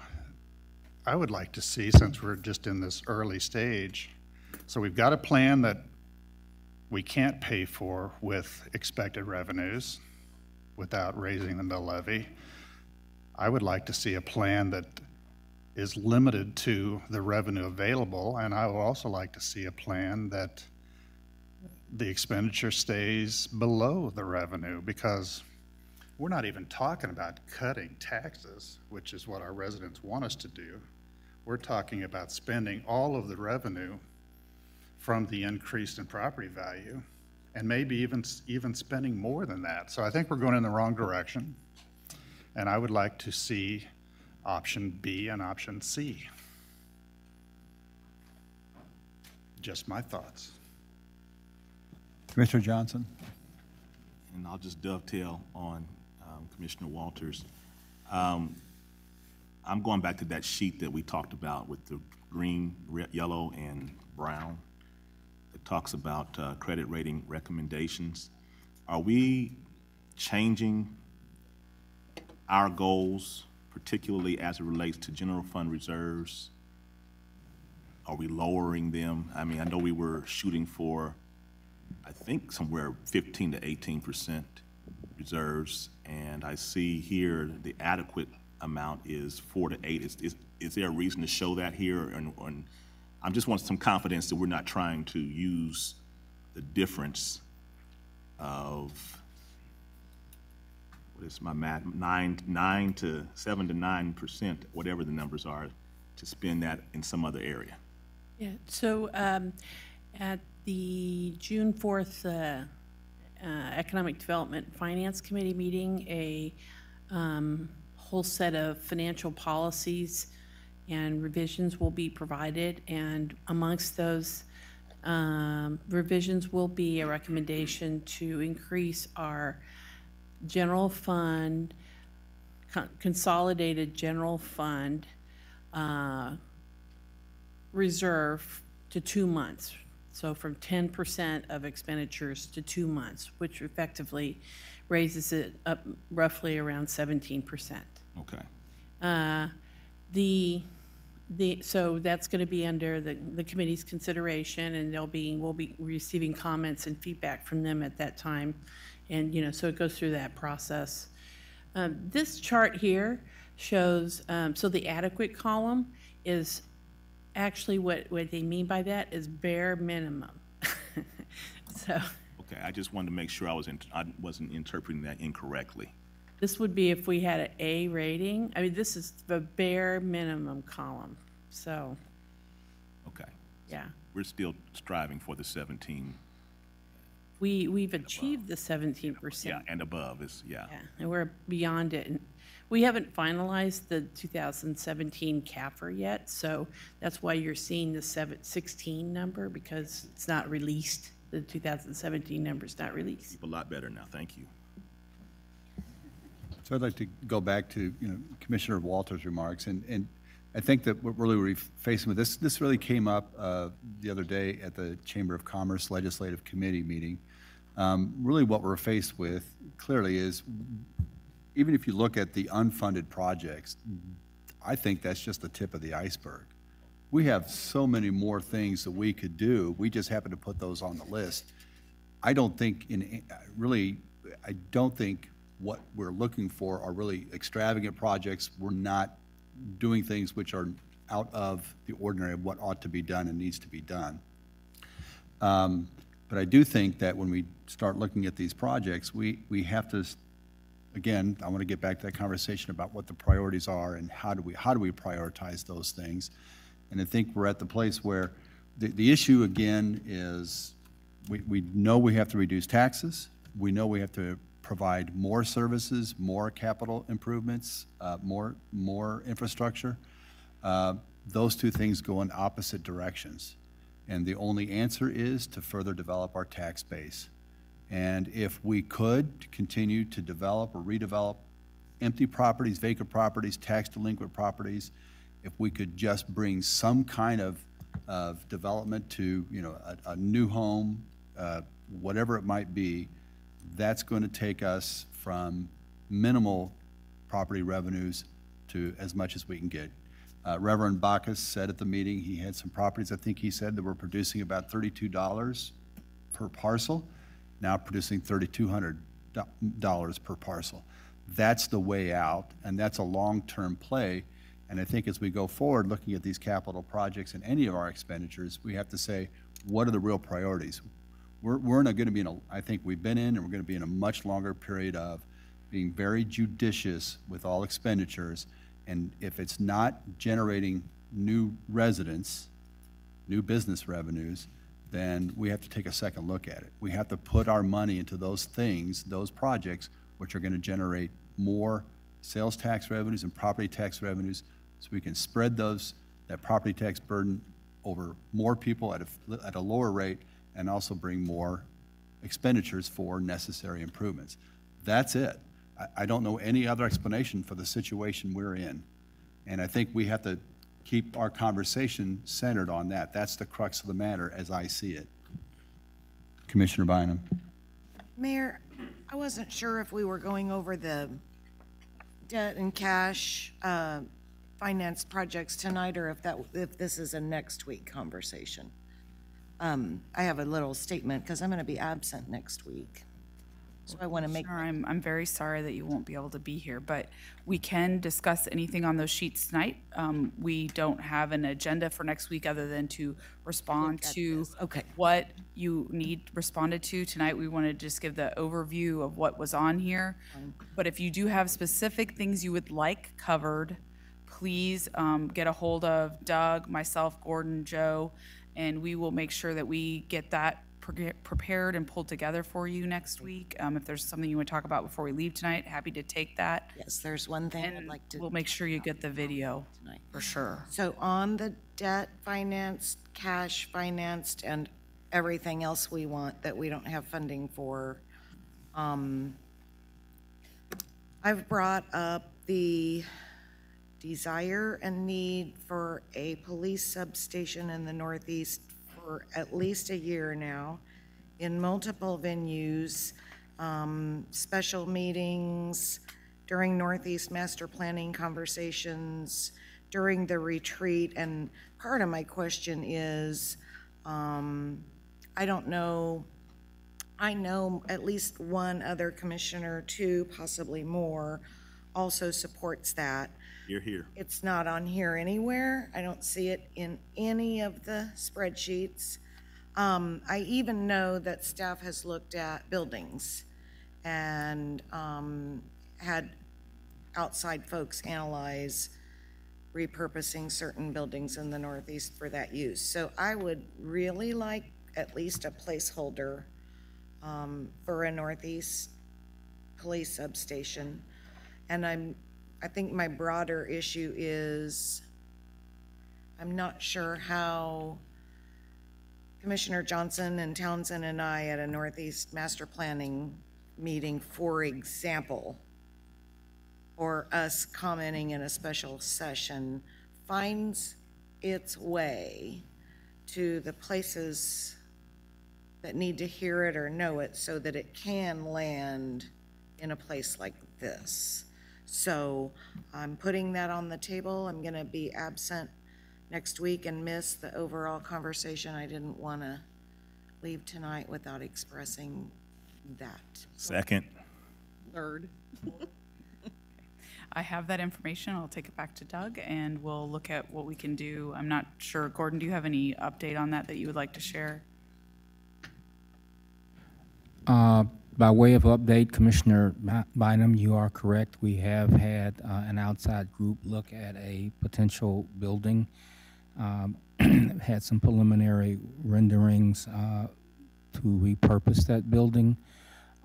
see, since we're just in this early stage, so we've got a plan that we can't pay for with expected revenues without raising the mill levy. I would like to see a plan that is limited to the revenue available, and I would also like to see a plan that the expenditure stays below the revenue, because we're not even talking about cutting taxes, which is what our residents want us to do. We're talking about spending all of the revenue from the increase in property value, and maybe even spending more than that. So I think we're going in the wrong direction, and I would like to see option B and option C. Just my thoughts. Commissioner Johnson. And I'll just dovetail on Commissioner Walters. I'm going back to that sheet that we talked about with the green, red, yellow, and brown. It talks about credit rating recommendations. Are we changing our goals, particularly as it relates to general fund reserves? Are we lowering them? I mean, I know we were shooting for, I think, somewhere 15 to 18% reserves, and I see here the adequate amount is 4 to 8. Is there a reason to show that here? And I just want some confidence that we're not trying to use the difference of, what is my math, 9 to 7 to 9%, whatever the numbers are, to spend that in some other area. Yeah, so at the June 4th Economic Development Finance Committee meeting, a whole set of financial policies and revisions will be provided, and amongst those revisions will be a recommendation to increase our general fund, consolidated general fund reserve to 2 months. So from 10% of expenditures to 2 months, which effectively raises it up roughly around 17%. Okay. So that's going to be under the committee's consideration, and we'll be receiving comments and feedback from them at that time, and so it goes through that process. This chart here shows so the adequate column is actually what they mean by that is bare minimum. So. Okay, I just wanted to make sure I wasn't interpreting that incorrectly. This would be if we had an A rating. I mean, this is the bare minimum column, so. Okay. Yeah. We're still striving for the 17. We've achieved the 17%. Yeah, and above is, yeah. Yeah, and we're beyond it. And we haven't finalized the 2017 CAFR yet, so that's why you're seeing the 16 number, because it's not released. The 2017 number's not released. A lot better now, thank you. So I'd like to go back to Commissioner Walters' remarks, and I think that what really we're facing with this really came up the other day at the Chamber of Commerce Legislative Committee meeting. Really what we're faced with clearly is, even if you look at the unfunded projects, I think that's just the tip of the iceberg. We have so many more things that we could do. We just happen to put those on the list. I don't think what we're looking for are really extravagant projects. We're not doing things which are out of the ordinary of what ought to be done and needs to be done. But I do think that when we start looking at these projects, we have to again, I want to get back to that conversation about what the priorities are and how do we prioritize those things. And I think we're at the place where the issue again is we know we have to reduce taxes. We know we have to provide more services, more capital improvements, more infrastructure. Those two things go in opposite directions. And the only answer is to further develop our tax base. And if we could continue to develop or redevelop empty properties, vacant properties, tax delinquent properties, if we could just bring some kind of development to, you know, a new home, whatever it might be, that's going to take us from minimal property revenues to as much as we can get. Reverend Bacchus said at the meeting he had some properties, I think he said, that were producing about $32 per parcel, now producing $3,200 per parcel. That's the way out, and that's a long-term play. And I think as we go forward, looking at these capital projects and any of our expenditures, we have to say, what are the real priorities? We're going to be in a, I think we've been in, and we're going to be in a much longer period of being very judicious with all expenditures. And if it's not generating new residents, new business revenues, then we have to take a second look at it. We have to put our money into those things, those projects, which are going to generate more sales tax revenues and property tax revenues, so we can spread that property tax burden over more people at a lower rate, and also bring more expenditures for necessary improvements. That's it. I don't know any other explanation for the situation we're in. And I think we have to keep our conversation centered on that. That's the crux of the matter as I see it. Commissioner Bynum. Mayor, I wasn't sure if we were going over the debt and cash finance projects tonight, or if this is a next week conversation. I have a little statement because I'm going to be absent next week. So I want to make. Sure, I'm very sorry that you won't be able to be here, but we can discuss anything on those sheets tonight. We don't have an agenda for next week other than to respond to what you need responded to. Tonight we want to just give the overview of what was on here. But if you do have specific things you would like covered, please get a hold of Doug, myself, Gordon, Joe, and we will make sure that we get that prepared and pulled together for you next week. If there's something you want to talk about before we leave tonight, happy to take that. Yes, there's one thing I'd like to. We'll make sure you get the video tonight for sure. So on the debt financed, cash financed, and everything else we want that we don't have funding for, I've brought up the desire and need for a police substation in the Northeast for at least a year now, in multiple venues, special meetings, during Northeast master planning conversations, during the retreat. And part of my question is, I don't know, I know at least one other commissioner, two, possibly more, also supports that. You're here. It's not on here anywhere. I don't see it in any of the spreadsheets. I even know that staff has looked at buildings and had outside folks analyze repurposing certain buildings in the Northeast for that use. So I would really like at least a placeholder for a Northeast police substation. And I think my broader issue is I'm not sure how Commissioner Johnson and Townsend and I at a Northeast master planning meeting, for example, or us commenting in a special session, finds its way to the places that need to hear it or know it so that it can land in a place like this. So I'm putting that on the table. I'm going to be absent next week and miss the overall conversation. I didn't want to leave tonight without expressing that. Second. Third. I have that information. I'll take it back to Doug and we'll look at what we can do. I'm not sure. Gordon, do you have any update on that you would like to share? By way of update, Commissioner Bynum, you are correct. We have had an outside group look at a potential building. Had some preliminary renderings to repurpose that building.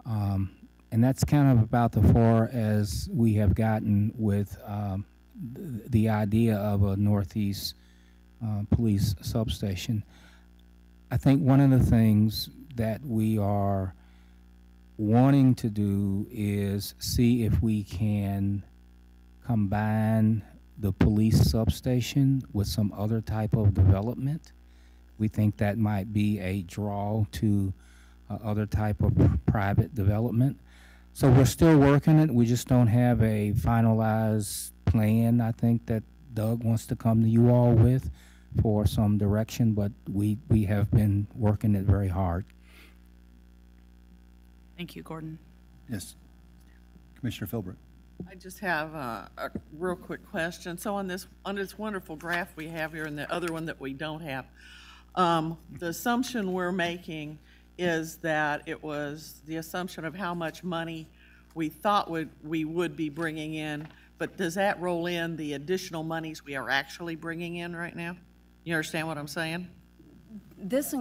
And that's kind of about as far as we have gotten with the idea of a Northeast police substation. I think one of the things that we are wanting to do is see if we can combine the police substation with some other type of development. We think that might be a draw to other type of private development. So we're still working it. We just don't have a finalized plan, I think, that Doug wants to come to you all with for some direction, but we have been working it very hard. Thank you, Gordon. Yes. Commissioner Philbrick. I just have a real quick question. So on this wonderful graph we have here and the other one that we don't have, the assumption we're making is that it was the assumption of how much money we thought we would be bringing in, but does that roll in the additional monies we are actually bringing in right now? You understand what I'm saying? This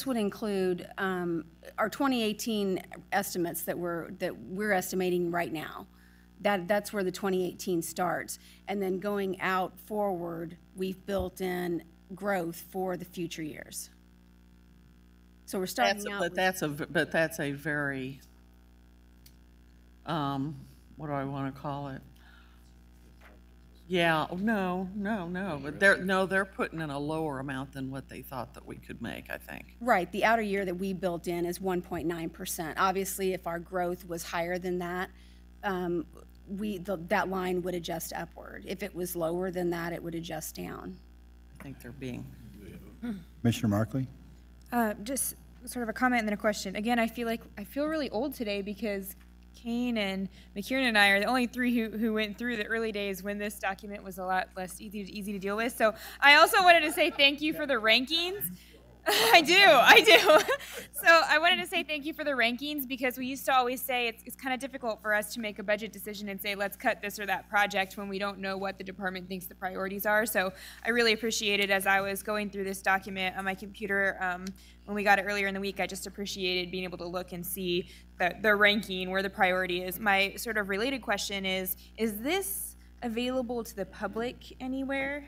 would include our 2018 estimates that we're estimating right now. That's where the 2018 starts, and then going out forward, we've built in growth for the future years. So we're starting out. But that's a very what do I want to call it? Yeah, no. But they're putting in a lower amount than what they thought that we could make, I think. Right. The outer year that we built in is 1.9%. Obviously, if our growth was higher than that, that line would adjust upward. If it was lower than that, it would adjust down. I think they're being. Commissioner Markley? Just sort of a comment and then a question. Again, I feel really old today because Kane and McKiernan and I are the only three who went through the early days when this document was a lot less easy to deal with. So I also wanted to say thank you for the rankings. I do. So I wanted to say thank you for the rankings because we used to always say it's kind of difficult for us to make a budget decision and say let's cut this or that project when we don't know what the department thinks the priorities are. So I really appreciated as I was going through this document on my computer when we got it earlier in the week, I just appreciated being able to look and see the ranking, where the priority is. My sort of related question is this available to the public anywhere?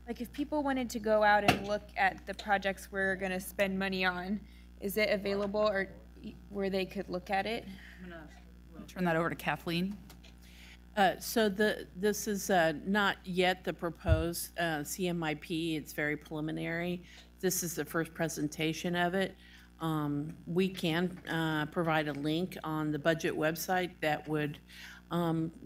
Like if people wanted to go out and look at the projects we're going to spend money on, is it available or where they could look at it? I'm going to turn that over to Kathleen. This is not yet the proposed CMIP. It's very preliminary. This is the first presentation of it. We can provide a link on the budget website that would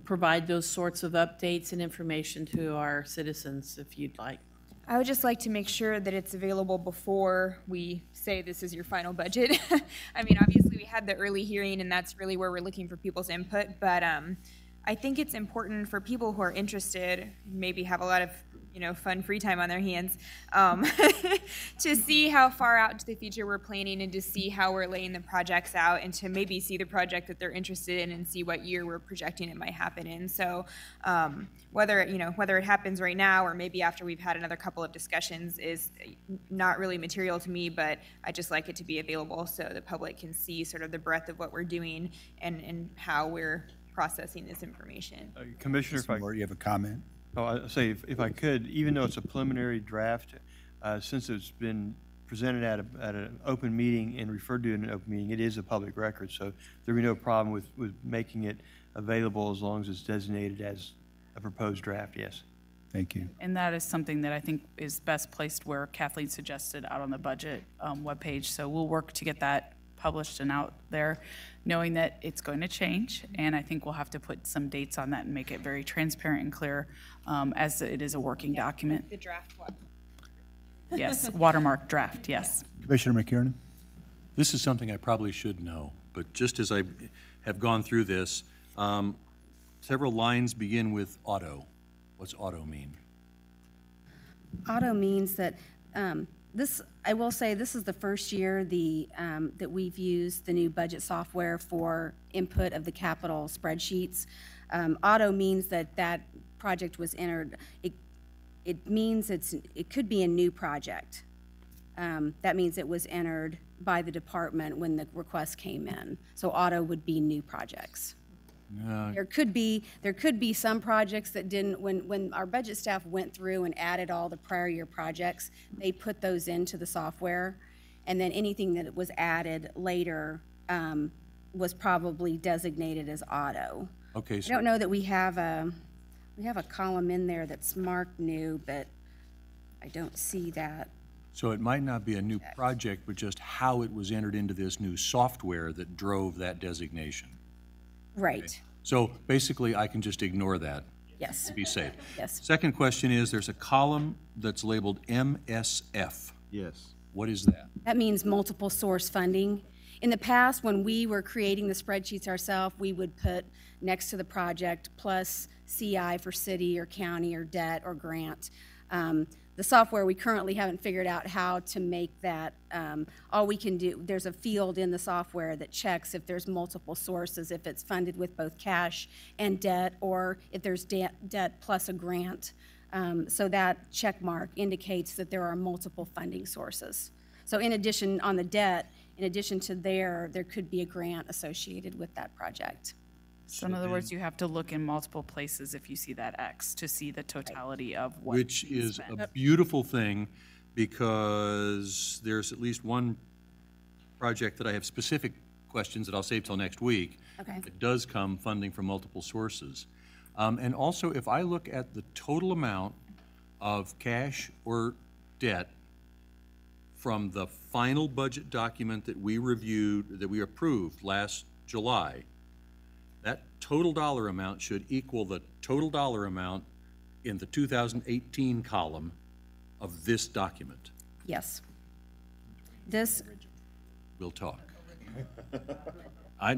provide those sorts of updates and information to our citizens if you'd like. I would just like to make sure that it's available before we say this is your final budget. I mean, obviously we had the early hearing and that's really where we're looking for people's input, but I think it's important for people who are interested, maybe have a lot of fun free time on their hands, to see how far out into the future we're planning and to see how we're laying the projects out and to maybe see the project that they're interested in and see what year we're projecting it might happen in. So whether it happens right now or maybe after we've had another couple of discussions is not really material to me, but I just like it to be available so the public can see sort of the breadth of what we're doing and how we're processing this information. Commissioner, if you have a comment? Oh, I say if I could, even though it's a preliminary draft, since it's been presented at an open meeting and referred to in an open meeting, it is a public record. So there'd be no problem with making it available as long as it's designated as a proposed draft. Yes. Thank you. And that is something that I think is best placed where Kathleen suggested out on the budget webpage. So we'll work to get that published and out there, knowing that it's going to change, and I think we'll have to put some dates on that and make it very transparent and clear as it is a working document. The draft one. Yes, watermark draft, yes. Commissioner McKiernan? This is something I probably should know, but just as I have gone through this, several lines begin with auto. What's auto mean? Auto means that I will say, this is the first year that we've used the new budget software for input of the capital spreadsheets. Auto means that project was entered. It means it could be a new project. That means it was entered by the department when the request came in. So auto would be new projects. There could be some projects that didn't, when our budget staff went through and added all the prior year projects, they put those into the software, and then anything that was added later was probably designated as auto. Okay. I don't know that we have a column in there that's marked new, but I don't see that. So it might not be a new project, but just how it was entered into this new software that drove that designation. Right. Okay. So basically, I can just ignore that. Yes. To be safe. Yes. Second question is, there's a column that's labeled MSF. Yes. What is that? That means multiple source funding. In the past, when we were creating the spreadsheets ourselves, we would put next to the project plus CI for city or county or debt or grant. The software, we currently haven't figured out how to make that. All we can do, there's a field in the software that checks if there's multiple sources, if it's funded with both cash and debt, or if there's debt plus a grant. So that check mark indicates that there are multiple funding sources. So in addition, on the debt, in addition to there could be a grant associated with that project. So in other words, you have to look in multiple places if you see that X to see the totality of what. Which is a beautiful thing, because there's at least one project that I have specific questions that I'll save till next week. Okay. It does come funding from multiple sources. And also, if I look at the total amount of cash or debt from the final budget document that we reviewed, that we approved last July, that total dollar amount should equal the total dollar amount in the 2018 column of this document. Yes. This. We'll talk.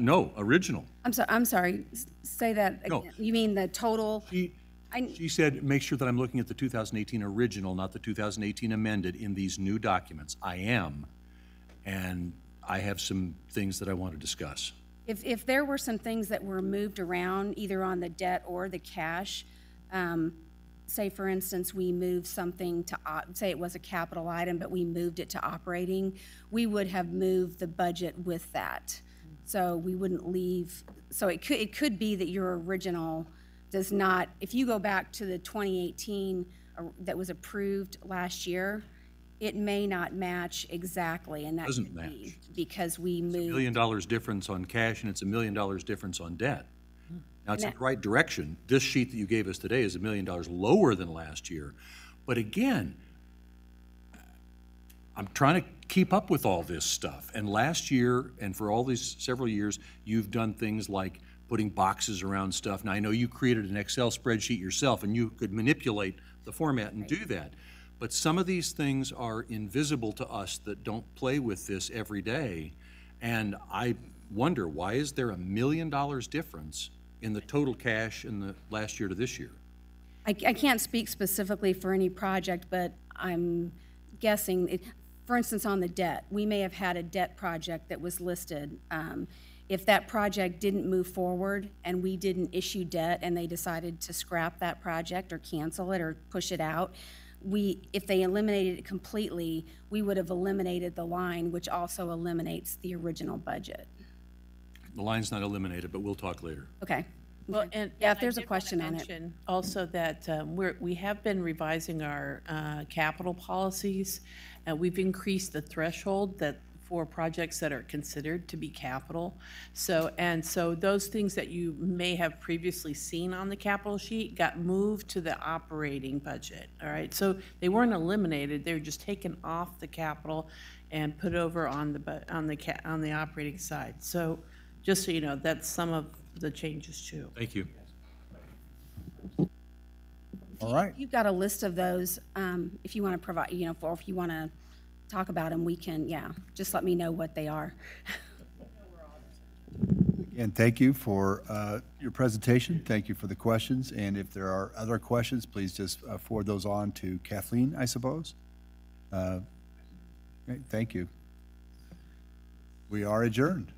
No, original. I'm sorry. Say that again. No. You mean the total? She said, make sure that I'm looking at the 2018 original, not the 2018 amended in these new documents. I am, and I have some things that I want to discuss. If there were some things that were moved around, either on the debt or the cash, say for instance, we moved something to, say it was a capital item, but we moved it to operating, we would have moved the budget with that. So we wouldn't leave, so it could be that your original does not, if you go back to the 2018 that was approved last year, it may not match exactly, and that Doesn't could be match. because we moved. $1 million difference on cash, and it's $1 million difference on debt. Now, it's in the right direction. This sheet that you gave us today is $1 million lower than last year. But again, I'm trying to keep up with all this stuff. And last year, and for all these several years, you've done things like putting boxes around stuff. Now, I know you created an Excel spreadsheet yourself, and you could manipulate the format and do that. But some of these things are invisible to us that don't play with this every day. And I wonder, why is there $1 million difference in the total cash in the last year to this year? I can't speak specifically for any project, but I'm guessing, for instance, on the debt, we may have had a debt project that was listed. If that project didn't move forward and we didn't issue debt and they decided to scrap that project or cancel it or push it out, if they eliminated it completely, we would have eliminated the line, which also eliminates the original budget. The line's not eliminated, but we'll talk later. Okay. Well, and Yeah, if I there's a did wanna question on it. mention also that we have been revising our capital policies. We've increased the threshold for projects that are considered to be capital. So those things that you may have previously seen on the capital sheet got moved to the operating budget, all right? So they weren't eliminated, they were just taken off the capital and put over on the operating side. So just so you know, that's some of the changes too. Thank you. All right. You've got a list of those, if you want to provide, or if you want to talk about them, we can, just let me know what they are. And thank you for your presentation. Thank you for the questions. And if there are other questions, please just forward those on to Kathleen, I suppose. Great, thank you. We are adjourned.